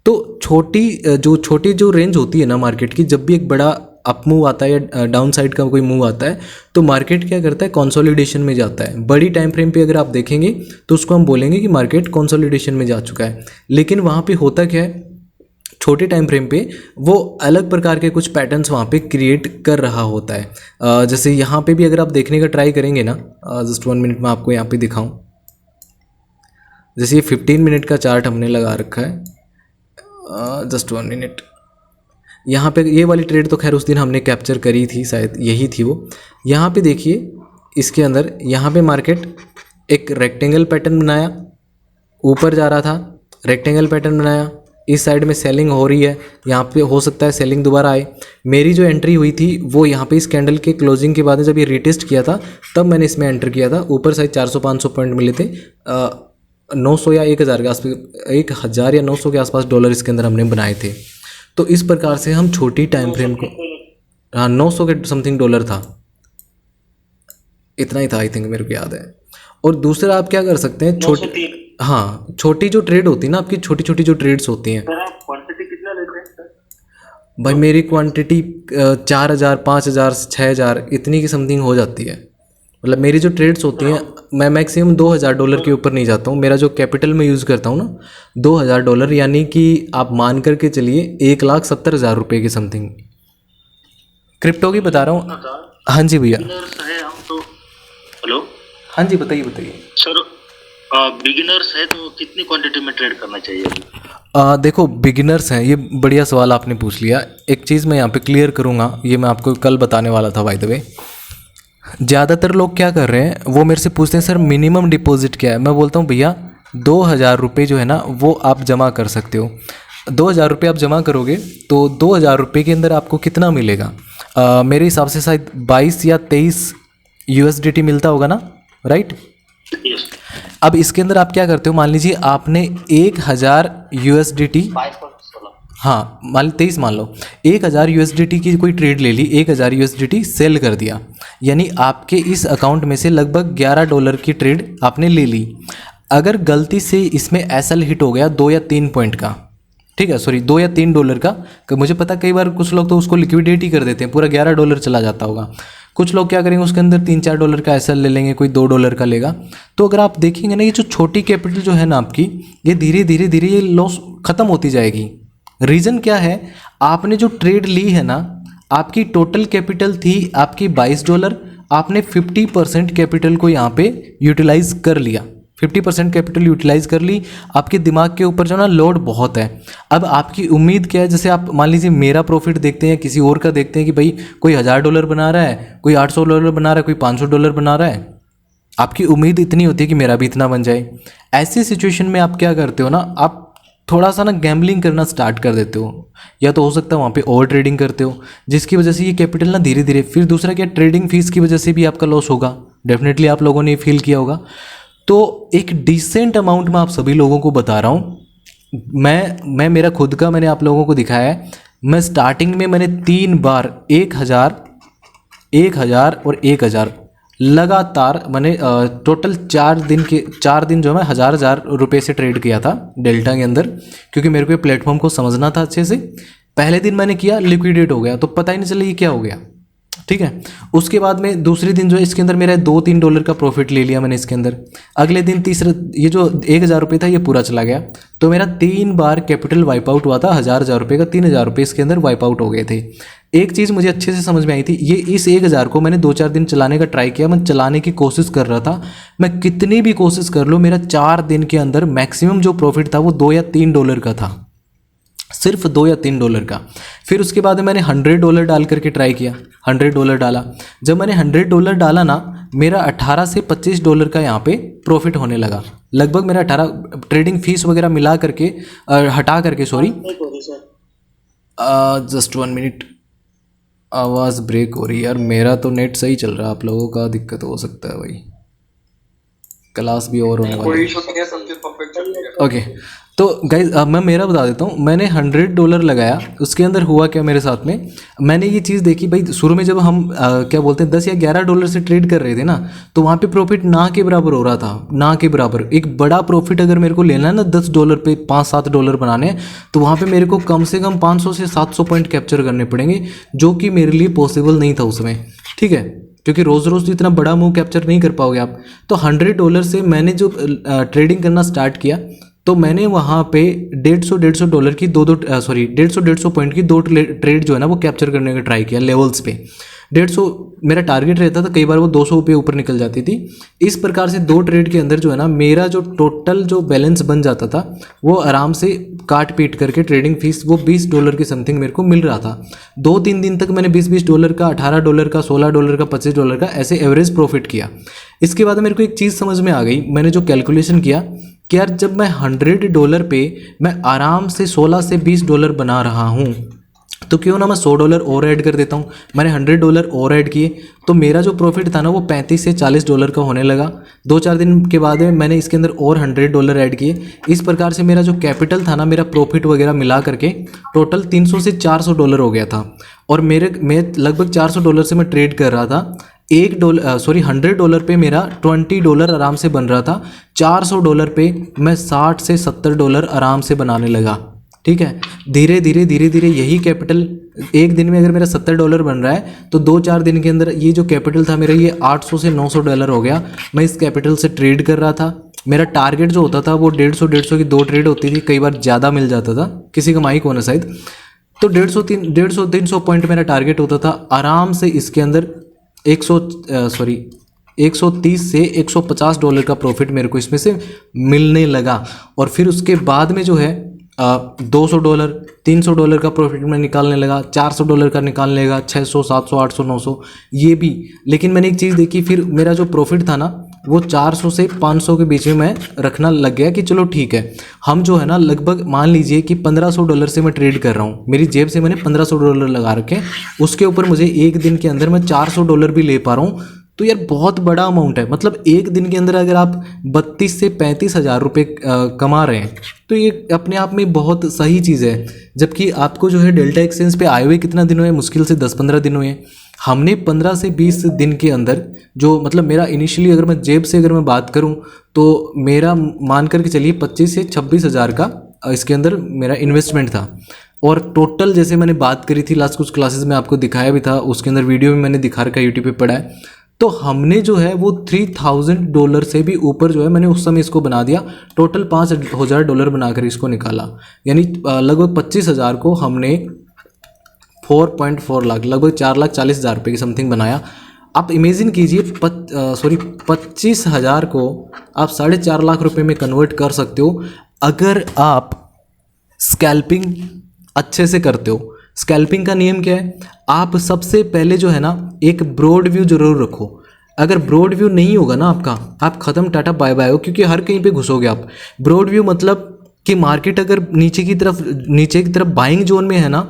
तो छोटी जो रेंज होती है ना मार्केट की, जब भी एक बड़ा अप मूव आता है या डाउन साइड का कोई मूव आता है तो मार्केट क्या करता है, कंसोलिडेशन में जाता है। बड़ी टाइम फ्रेम पे अगर आप देखेंगे तो उसको हम बोलेंगे कि मार्केट कंसोलिडेशन में जा चुका है। लेकिन वहाँ पे होता क्या है, छोटे टाइम फ्रेम पे वो अलग प्रकार के कुछ पैटर्न्स वहाँ पे क्रिएट कर रहा होता है। जैसे यहाँ पे भी अगर आप देखने का ट्राई करेंगे ना, जस्ट 1 मिनट में आपको यहाँ पे दिखाऊँ। जैसे ये 15 मिनट का चार्ट हमने लगा रखा है, जस्ट 1 मिनट। यहाँ पे ये वाली ट्रेड तो खैर उस दिन हमने कैप्चर करी थी, शायद यही थी वो। यहाँ पे देखिए इसके अंदर, यहाँ पे मार्केट एक रेक्टेंगल पैटर्न बनाया, ऊपर जा रहा था, रेक्टेंगल पैटर्न बनाया, इस साइड में सेलिंग हो रही है, यहाँ पे हो सकता है सेलिंग दोबारा आए। मेरी जो एंट्री हुई थी वो यहाँ पे इस कैंडल के क्लोजिंग के बाद जब ये रीटेस्ट किया था तब मैंने इसमें एंटर किया था। ऊपर साइड 400-500 पॉइंट मिले थे, 900 या 1000 के आसपास, 1000 या 900 के आसपास डॉलर इसके अंदर हमने बनाए थे। तो इस प्रकार से हम छोटी टाइम फ्रेम को, हाँ 900 के समथिंग डॉलर था, इतना ही था आई थिंक, मेरे को याद है। और दूसरा आप क्या कर सकते हैं, छोटी, हाँ छोटी जो ट्रेड होती है ना आपकी, छोटी छोटी जो ट्रेड्स होती हैं। सर आप क्वांटिटी कितना लेते हैं सर? भाई मेरी क्वांटिटी 4000, 5000, 6000 इतनी की समथिंग हो जाती है। मतलब मेरी जो ट्रेड्स होती हैं, मैं मैक्सिमम $2000 के ऊपर नहीं जाता हूँ। मेरा जो कैपिटल मैं यूज़ करता हूँ ना $2000, यानी कि आप मान करके चलिए 1,70,000 रुपये की समथिंग क्रिप्टो की बता रहा हूँ। हाँ जी भैया। है हम तो, हेलो, हाँ जी बताइए बताइए। सर बिगिनर्स है तो कितनी क्वांटिटी में ट्रेड करना चाहिए? देखो बिगिनर्स हैं, ये बढ़िया सवाल आपने पूछ लिया। एक चीज़ मैं यहाँ पे क्लियर करूँगा, ये मैं आपको कल बताने वाला था बाय द वे। ज़्यादातर लोग क्या कर रहे हैं, वो मेरे से पूछते हैं सर मिनिमम डिपॉजिट क्या है। मैं बोलता हूँ भैया 2000 रुपये जो है ना वो आप जमा कर सकते हो। 2000 रुपये आप जमा करोगे तो 2000 रुपये के अंदर आपको कितना मिलेगा, मेरे हिसाब से शायद 22 या 23 USDT मिलता होगा ना, राइट। अब इसके अंदर आप क्या करते हो, मान लीजिए आपने 1000 USDT, हाँ मान 23 मान लो, 1000 USDT की कोई ट्रेड ले ली, 1000 USDT सेल कर दिया, यानी आपके इस अकाउंट में से लगभग $11 की ट्रेड आपने ले ली। अगर गलती से इसमें एसएल हिट हो गया 2 या 3 पॉइंट का, ठीक है, सॉरी $2 या $3 का, मुझे पता कई बार कुछ लोग तो उसको लिक्विडेट ही कर देते हैं, पूरा $11 चला जाता होगा। कुछ लोग क्या करेंगे उसके अंदर $3-4 का एसएल ले लेंगे, कोई $2 का लेगा। तो अगर आप देखेंगे ना ये जो छोटी कैपिटल जो है ना आपकी, ये धीरे धीरे धीरे ये लॉस ख़त्म होती जाएगी। रीज़न क्या है, आपने जो ट्रेड ली है ना, आपकी टोटल कैपिटल थी आपकी $22, आपने 50% कैपिटल को यहाँ पे यूटिलाइज कर लिया, 50% कैपिटल यूटिलाइज कर ली। आपके दिमाग के ऊपर जो ना लोड बहुत है। अब आपकी उम्मीद क्या है, जैसे आप मान लीजिए मेरा प्रॉफिट देखते हैं, किसी और का देखते हैं कि भाई कोई $1000 बना रहा है, कोई $800 बना रहा है, कोई $500 बना रहा है, आपकी उम्मीद इतनी होती है कि मेरा भी इतना बन जाए। ऐसी सिचुएशन में आप क्या करते हो ना, आप थोड़ा सा ना गैम्बलिंग करना स्टार्ट कर देते हो, या तो हो सकता है वहाँ पे ओवर ट्रेडिंग करते हो, जिसकी वजह से ये कैपिटल ना धीरे धीरे, फिर दूसरा क्या, ट्रेडिंग फीस की वजह से भी आपका लॉस होगा। डेफिनेटली आप लोगों ने फील किया होगा। तो एक डिसेंट अमाउंट में आप सभी लोगों को बता रहा हूँ, मैं मेरा खुद का मैंने आप लोगों को दिखाया है। मैं स्टार्टिंग में मैंने 3 बार 1000, 1000 और 1000 लगातार मैंने टोटल 4 दिन जो है मैं 1000 रुपये से ट्रेड किया था डेल्टा के अंदर, क्योंकि मेरे को प्लेटफॉर्म को समझना था अच्छे से। पहले दिन मैंने किया, लिक्विडेट हो गया, तो पता ही नहीं चला ये क्या हो गया, ठीक है। उसके बाद में दूसरे दिन जो है इसके अंदर मेरा $2-3 का प्रॉफिट ले लिया मैंने इसके अंदर। अगले दिन तीसरे, ये जो 1000 रुपये था ये पूरा चला गया, तो मेरा 3 बार कैपिटल वाइप आउट हुआ था। 1000 रुपये का 3000 रुपये इसके अंदर वाइप आउट हो गए थे। एक चीज़ मुझे अच्छे से समझ में आई थी, ये इस 1000 को मैंने 2-4 दिन चलाने का ट्राई किया, मैं चलाने की कोशिश कर रहा था। मैं कितनी भी कोशिश कर लूँ, मेरा 4 दिन के अंदर मैक्सिमम जो प्रॉफिट था वो $2 या $3 का था, सिर्फ $2 या $3 का। फिर उसके बाद मैंने $100 डाल करके ट्राई किया, $100 डाला। जब मैंने $100 डाला ना, मेरा $18 से $25 का यहाँ पे प्रॉफिट होने लगा। लगभग मेरा 18 ट्रेडिंग फीस वगैरह मिला करके, हटा करके, सॉरी जस्ट 1 मिनट, आवाज़ ब्रेक हो रही है यार। मेरा तो नेट सही चल रहा है, आप लोगों का दिक्कत हो सकता है भाई, क्लास भी ओवर होने वाली है। ओके, तो गाइज मैं मेरा बता देता हूँ। मैंने $100 लगाया, उसके अंदर हुआ क्या मेरे साथ में, मैंने ये चीज़ देखी भाई। शुरू में जब हम क्या बोलते हैं $10 या $11 से ट्रेड कर रहे थे ना, तो वहाँ पे प्रॉफिट ना के बराबर हो रहा था, ना के बराबर। एक बड़ा प्रॉफिट अगर मेरे को लेना है ना $10 पे, $5-7 बनाने हैं, तो वहाँ पे मेरे को कम से कम 500 से 700 पॉइंट कैप्चर करने पड़ेंगे, जो कि मेरे लिए पॉसिबल नहीं था उस समय, ठीक है, क्योंकि रोज़ रोज़ इतना बड़ा मूव कैप्चर नहीं कर पाओगे आप। तो $100 से मैंने जो ट्रेडिंग करना स्टार्ट किया, तो मैंने वहाँ पे $150 की 150 पॉइंट की 2 ट्रेड जो है ना वो कैप्चर करने का ट्राई किया लेवल्स पे। 150 मेरा टारगेट रहता था, कई बार वो 200 रुपये ऊपर निकल जाती थी। इस प्रकार से 2 ट्रेड के अंदर जो है ना मेरा जो टोटल जो बैलेंस बन जाता था वो आराम से काट पीट करके ट्रेडिंग फीस वो $20 के समथिंग मेरे को मिल रहा था। 2-3 दिन तक मैंने $20 का, $18 का, $16 का, $25 का ऐसे एवरेज प्रॉफिट किया। इसके बाद मेरे को एक चीज़ समझ में आ गई, मैंने जो कैलकुलेशन किया कि यार जब मैं $100 पे मैं आराम से $16 से $20 बना रहा हूँ तो क्यों ना मैं $100 और ऐड कर देता हूँ। मैंने $100 और ऐड किए तो मेरा जो प्रॉफिट था ना वो $35 से $40 का होने लगा। 2-4 दिन के बाद में मैंने इसके अंदर और $100 ऐड किए। इस प्रकार से मेरा जो कैपिटल था ना, मेरा प्रॉफिट वगैरह मिला करके टोटल $300 से $400 हो गया था। और मैं लगभग $400 से मैं ट्रेड कर रहा था। $100 पे मेरा $20 आराम से बन रहा था। $400 पे मैं $60 से $70 आराम से बनाने लगा। ठीक है, धीरे धीरे यही कैपिटल एक दिन में अगर मेरा $70 बन रहा है तो 2-4 दिन के अंदर ये जो कैपिटल था मेरा ये $800 से $900 हो गया। मैं इस कैपिटल से ट्रेड कर रहा था। मेरा टारगेट जो होता था वो 150 की 2 ट्रेड होती थी, कई बार ज़्यादा मिल जाता था, किसी का माइक होना शायद। तो 150-300 पॉइंट मेरा टारगेट होता था। आराम से इसके अंदर 130 से $150 का प्रॉफिट मेरे को इसमें से मिलने लगा। और फिर उसके बाद में जो है $200, $300 का प्रॉफिट मैं निकालने लगा, $400 का निकालने लगा, 600, 700, 800, 900 ये भी। लेकिन मैंने एक चीज़ देखी, फिर मेरा जो प्रॉफिट था ना वो 400 से 500 के बीच में मैं रखना लग गया कि चलो ठीक है, हम जो है ना लगभग मान लीजिए कि $1500 से मैं ट्रेड कर रहा हूँ, मेरी जेब से मैंने $1500 लगा रखे, उसके ऊपर मुझे एक दिन के अंदर मैं $400 भी ले पा रहा हूँ। तो यार बहुत बड़ा अमाउंट है। मतलब एक दिन के अंदर अगर आप 32 से 35 हज़ार रुपये कमा रहे हैं तो ये अपने आप में बहुत सही चीज़ है। जबकि आपको जो है डेल्टा एक्सचेंज पे आए हुए कितना दिन हुए, मुश्किल से 10-15 दिन हुए। हमने 15 से 20 दिन के अंदर जो मतलब मेरा इनिशियली अगर मैं जेब से अगर मैं बात करूं तो मेरा मान करके चलिए 25 से 26 हज़ार का इसके अंदर मेरा इन्वेस्टमेंट था। और टोटल जैसे मैंने बात करी थी लास्ट कुछ क्लासेस में आपको दिखाया भी था, उसके अंदर वीडियो में मैंने दिखा रखा है, यूट्यूब पे पड़ा है। तो हमने जो है वो $3000 से भी ऊपर जो है मैंने उस समय इसको बना दिया। टोटल $5000 बनाकर इसको निकाला, यानी लगभग 25,000 को हमने 4.4 लाख, लगभग 4,40,000 रुपये की समथिंग बनाया। आप इमेजिन कीजिए 25,000 को आप 4.5 लाख रुपए में कन्वर्ट कर सकते हो अगर आप स्कैल्पिंग अच्छे से करते हो। स्कैल्पिंग का नियम क्या है, आप सबसे पहले जो है ना एक ब्रॉड व्यू जरूर रखो। अगर ब्रॉड व्यू नहीं होगा ना आपका, आप ख़त्म, टाटा बाय बाय हो, क्योंकि हर कहीं पे घुसोगे आप। ब्रॉड व्यू मतलब कि मार्केट अगर नीचे की तरफ बाइंग जोन में है ना,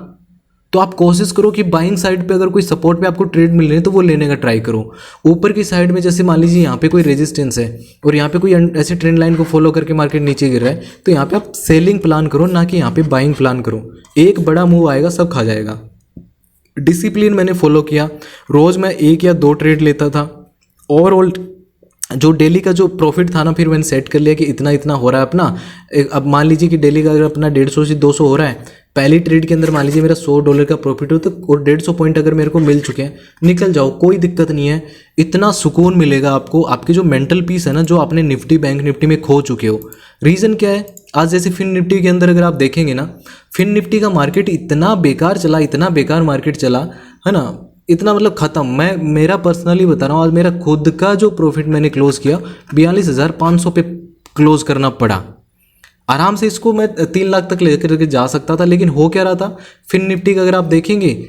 तो आप कोशिश करो कि बाइंग साइड पे अगर कोई सपोर्ट पे आपको ट्रेड मिल रहे हैं तो वो लेने का ट्राई करो। ऊपर की साइड में जैसे मान लीजिए यहाँ पे कोई रेजिस्टेंस है और यहाँ पे कोई ऐसे ट्रेंड लाइन को फॉलो करके मार्केट नीचे गिर रहा है, तो यहाँ पे आप सेलिंग प्लान करो, ना कि यहाँ पे बाइंग प्लान करो। एक बड़ा मूव आएगा, सब खा जाएगा। डिसिप्लिन मैंने फॉलो किया, रोज़ मैं 1 या 2 ट्रेड लेता था। ओवरऑल जो डेली का जो प्रॉफिट था ना, फिर मैंने सेट कर लिया कि इतना इतना हो रहा है अपना। अब मान लीजिए कि डेली का अगर अपना 150 से 200 हो रहा है, पहली ट्रेड के अंदर मान लीजिए मेरा $100 का प्रॉफिट हो, तो और 150 पॉइंट अगर मेरे को मिल चुके हैं, निकल जाओ, कोई दिक्कत नहीं है। इतना सुकून मिलेगा आपको, आपकी जो मेंटल पीस है ना, जो आपने निफ्टी बैंक निफ्टी में खो चुके हो। रीज़न क्या है, आज जैसे फिन निफ्टी के अंदर अगर आप देखेंगे ना, फिन निफ्टी का मार्केट इतना बेकार चला, इतना बेकार मार्केट चला है ना, इतना मतलब ख़त्म। मैं मेरा पर्सनली बता रहा हूँ, आज मेरा खुद का जो प्रॉफिट मैंने क्लोज़ किया 42,500 पे क्लोज़ करना पड़ा। आराम से इसको मैं 3 लाख तक लेकर के जा सकता था, लेकिन हो क्या रहा था, फिन निफ्टी का अगर आप देखेंगे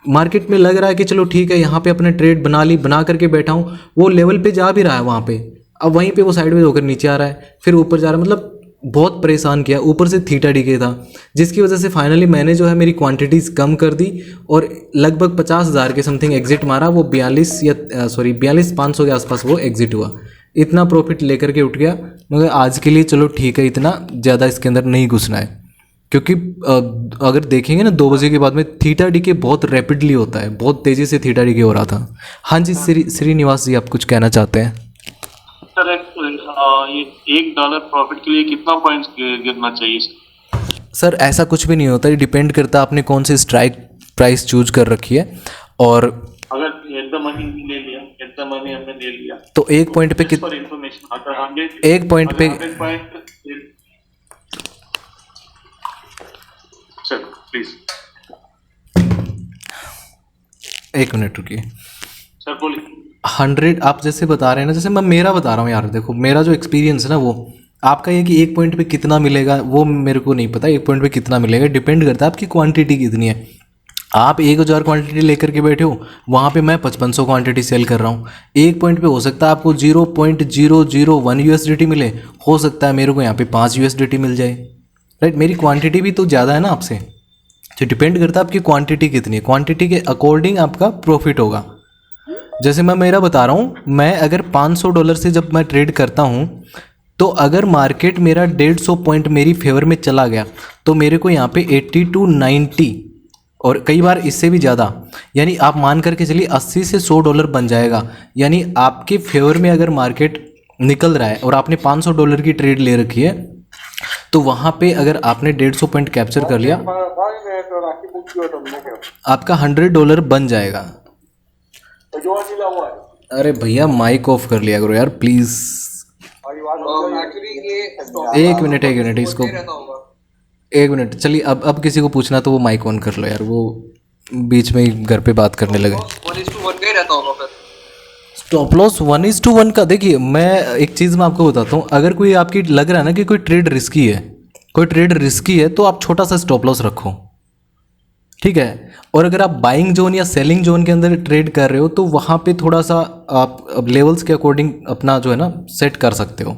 मार्केट में लग रहा है कि चलो ठीक है, यहाँ पे अपने ट्रेड बना करके बैठा हूँ, वो लेवल पे जा भी रहा है वहाँ पे, अब वहीं पे वो साइडवेज होकर नीचे आ रहा है, फिर ऊपर जा रहा है। मतलब बहुत परेशान किया, ऊपर से थीटा डीके था, जिसकी वजह से फाइनली मैंने जो है मेरी क्वांटिटीज़ कम कर दी और लगभग 50,000 के समथिंग एग्जिट मारा। वो 42,500 के आसपास वो एग्जिट हुआ। इतना प्रॉफिट लेकर के उठ गया, मगर आज के लिए चलो ठीक है, इतना ज़्यादा इसके अंदर नहीं घुसना है, क्योंकि अगर देखेंगे ना 2 बजे के बाद में थीटा डीके बहुत रैपिडली होता है, बहुत तेज़ी से थीटा डीके हो रहा था। हाँ जी, श्रीनिवास जी, आप कुछ कहना चाहते हैं? सर ये $1 प्रॉफिट के लिए कितना पॉइंट्स गिरना चाहिए? सर ऐसा कुछ भी नहीं होता, ये डिपेंड करता है आपने कौन सी स्ट्राइक प्राइस चूज कर रखी है। और अगर एट द मनी ले लिया, एट द मनी हमने ले लिया, तो एक पॉइंट पे कितना इन्फॉर्मेशन अगर 100 एक पॉइंट पे सर प्लीज एक मिनट रुकिए। सर बोलिए। 100 आप जैसे बता रहे हैं ना, जैसे मैं मेरा बता रहा हूँ यार, देखो मेरा जो एक्सपीरियंस है ना, वो आपका ये कि एक पॉइंट पे कितना मिलेगा वो मेरे को नहीं पता। एक पॉइंट पे कितना मिलेगा डिपेंड करता है आपकी क्वांटिटी कितनी है। आप 1000 क्वांटिटी लेकर के बैठे हो, वहाँ पे मैं 5500 क्वांटिटी सेल कर रहा हूँ। एक पॉइंट पे हो सकता है आपको 0.001 USDT मिले, हो सकता है मेरे को यहाँ पे 5 USDT मिल जाए, राइट। मेरी क्वांटिटी भी तो ज़्यादा है ना आपसे, तो डिपेंड करता है आपकी क्वांटिटी कितनी है। क्वांटिटी के अकॉर्डिंग आपका प्रॉफिट होगा। जैसे मैं मेरा बता रहा हूँ, मैं अगर $500 से जब मैं ट्रेड करता हूँ, तो अगर मार्केट मेरा 150 पॉइंट मेरी फेवर में चला गया तो मेरे को यहाँ पे 80 to 90 और कई बार इससे भी ज़्यादा, यानी आप मान करके चलिए $80 से $100 बन जाएगा। यानी आपके फेवर में अगर मार्केट निकल रहा है और आपने $500 की ट्रेड ले रखी है, तो वहाँ पे अगर आपने 150 पॉइंट कैप्चर कर लिया, आपका $100 बन जाएगा। अरे भैया माइक ऑफ कर लिया करो यार प्लीज़। एक मिनट इसको, एक मिनट चलिए। अब किसी को पूछना तो वो माइक ऑन कर लो यार, वो बीच में ही घर पे बात करने लगे। 1:1 का ही रहता होगा फिर। स्टॉप लॉस 1:1 का। देखिए मैं एक चीज़ मैं आपको बताता हूँ, अगर कोई आपकी लग रहा है ना कि कोई ट्रेड रिस्की है, तो आप छोटा सा स्टॉप लॉस रखो, ठीक है। और अगर आप बाइंग जोन या सेलिंग जोन के अंदर ट्रेड कर रहे हो, तो वहाँ पे थोड़ा सा आप लेवल्स के अकॉर्डिंग अपना जो है ना सेट कर सकते हो,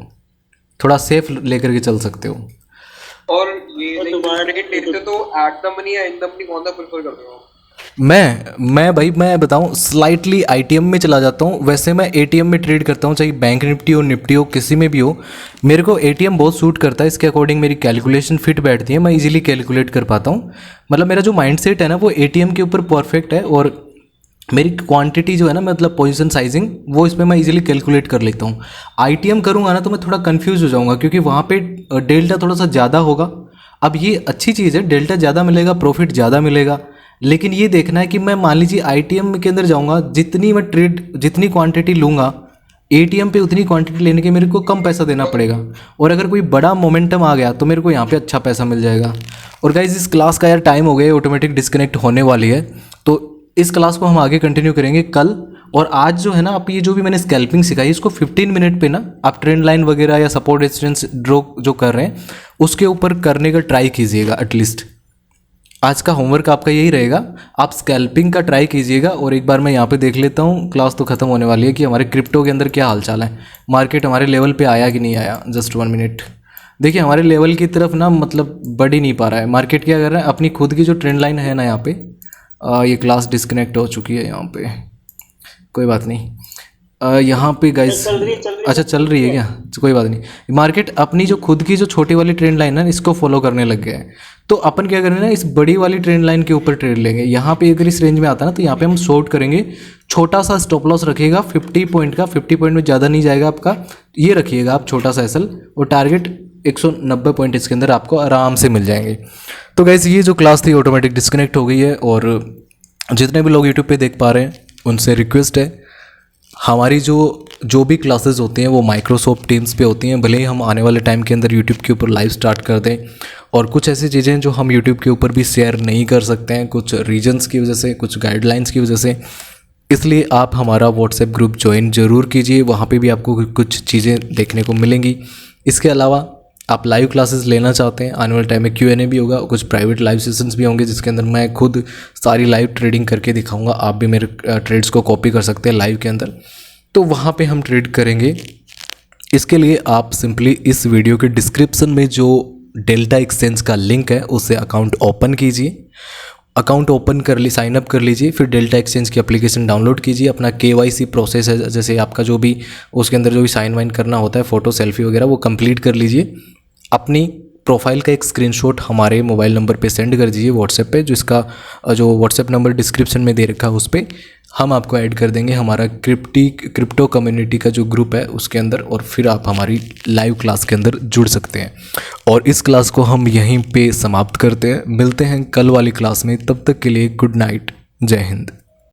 थोड़ा सेफ लेकर के चल सकते हो। और ये ट्रेड लेते तो एट द मनी या इन द मनी कौन सा प्रेफर करते हो? मैं भाई मैं बताऊं, स्लाइटली आईटीएम में चला जाता हूं। वैसे मैं एटीएम में ट्रेड करता हूं, चाहे बैंक निफ्टी हो किसी में भी हो। मेरे को एटीएम बहुत सूट करता है, इसके अकॉर्डिंग मेरी कैलकुलेशन फिट बैठती है, मैं इजीली कैलकुलेट कर पाता हूं। मतलब मेरा जो माइंडसेट है ना वो एटीएम के ऊपर परफेक्ट है, और मेरी क्वांटिटी जो है ना, मतलब पोजीशन साइजिंग, वो इसमें मैं इजीली कैलकुलेट कर लेता हूँ। आईटीएम करूँगा ना तो मैं थोड़ा कंफ्यूज हो जाऊँगा, क्योंकि वहाँ पे डेल्टा थोड़ा सा ज़्यादा होगा। अब ये अच्छी चीज़ है, डेल्टा ज़्यादा मिलेगा, प्रॉफिट ज़्यादा मिलेगा, लेकिन ये देखना है कि मैं मान लीजिए आईटीएम के अंदर जाऊँगा, जितनी क्वांटिटी लूँगा एटीएम पे उतनी क्वांटिटी लेने के मेरे को कम पैसा देना पड़ेगा। और अगर कोई बड़ा मोमेंटम आ गया तो मेरे को यहाँ पे अच्छा पैसा मिल जाएगा। और गाइज इस क्लास का यार टाइम हो गया, ऑटोमेटिक डिस्कनेक्ट होने वाली है, तो इस क्लास को हम आगे कंटिन्यू करेंगे कल। और आज जो है ना, आप ये जो भी मैंने स्कैल्पिंग सिखाई, इसको 15 मिनट पे ना आप ट्रेंड लाइन वगैरह या सपोर्ट रेजिस्टेंस ड्रॉ जो कर रहे हैं उसके ऊपर करने का ट्राई कीजिएगा। एटलीस्ट आज का होमवर्क आपका यही रहेगा, आप स्कैल्पिंग का ट्राई कीजिएगा। और एक बार मैं यहाँ पे देख लेता हूँ, क्लास तो ख़त्म होने वाली है, कि हमारे क्रिप्टो के अंदर क्या हालचाल है, मार्केट हमारे लेवल पे आया कि नहीं आया। Just 1 minute. देखिए हमारे लेवल की तरफ ना मतलब बढ़ ही नहीं पा रहा है मार्केट। क्या कर रहा है, अपनी खुद की जो ट्रेंड लाइन है ना, यहाँ पे ये क्लास डिस्कनेक्ट हो चुकी है यहाँ पे, कोई बात नहीं। यहाँ पे गाइस अच्छा चल रही है क्या, कोई बात नहीं। मार्केट अपनी जो खुद की जो छोटी वाली ट्रेंड लाइन है इसको फॉलो करने लग गया है, तो अपन क्या करेंगे ना, इस बड़ी वाली ट्रेंड लाइन के ऊपर ट्रेड लेंगे। यहाँ पे अगर इस रेंज में आता है ना, तो यहाँ पे हम शॉर्ट करेंगे, छोटा सा स्टॉप लॉस रखिएगा 50 पॉइंट का। 50 पॉइंट में ज़्यादा नहीं जाएगा आपका, ये रखिएगा आप छोटा सा एसएल, और टारगेट 190 पॉइंट इसके अंदर आपको आराम से मिल जाएंगे। तो गाइस ये जो क्लास थी ऑटोमेटिक डिस्कनेक्ट हो गई है, और जितने भी लोग यूट्यूब पे देख पा रहे हैं उनसे रिक्वेस्ट है, हमारी जो भी क्लासेस होती हैं वो माइक्रोसॉफ्ट टीम्स पे होती हैं। भले ही हम आने वाले टाइम के अंदर यूट्यूब के ऊपर लाइव स्टार्ट कर दें, और कुछ ऐसी चीज़ें जो हम यूट्यूब के ऊपर भी शेयर नहीं कर सकते हैं, कुछ रीजन्स की वजह से, कुछ गाइडलाइंस की वजह से, इसलिए आप हमारा व्हाट्सएप ग्रुप ज्वाइन ज़रूर कीजिए। वहाँ पे भी आपको कुछ चीज़ें देखने को मिलेंगी। इसके अलावा आप लाइव क्लासेस लेना चाहते हैं, आने वाले टाइम में Q&A भी होगा, कुछ प्राइवेट लाइव सेशंस भी होंगे जिसके अंदर मैं खुद सारी लाइव ट्रेडिंग करके दिखाऊंगा। आप भी मेरे ट्रेड्स को कॉपी कर सकते हैं लाइव के अंदर, तो वहाँ पे हम ट्रेड करेंगे। इसके लिए आप सिंपली इस वीडियो के डिस्क्रिप्शन में जो डेल्टा एक्सचेंज का लिंक है उससे अकाउंट ओपन कीजिए। अकाउंट ओपन कर ली, साइन अप कर लीजिए, फिर डेल्टा एक्सचेंज की एप्लीकेशन डाउनलोड कीजिए। अपना KYC प्रोसेस है, जैसे आपका जो भी उसके अंदर जो भी साइन वाइन करना होता है, फ़ोटो सेल्फी वगैरह, वो कंप्लीट कर लीजिए। अपनी प्रोफाइल का एक स्क्रीनशॉट हमारे मोबाइल नंबर पे सेंड कर दीजिए व्हाट्सएप पे, जिसका जो व्हाट्सएप नंबर डिस्क्रिप्शन में दे रखा है उस पर हम आपको ऐड कर देंगे हमारा क्रिप्टो कम्युनिटी का जो ग्रुप है उसके अंदर, और फिर आप हमारी लाइव क्लास के अंदर जुड़ सकते हैं। और इस क्लास को हम यहीं पे समाप्त करते हैं, मिलते हैं कल वाली क्लास में। तब तक के लिए गुड नाइट, जय हिंद।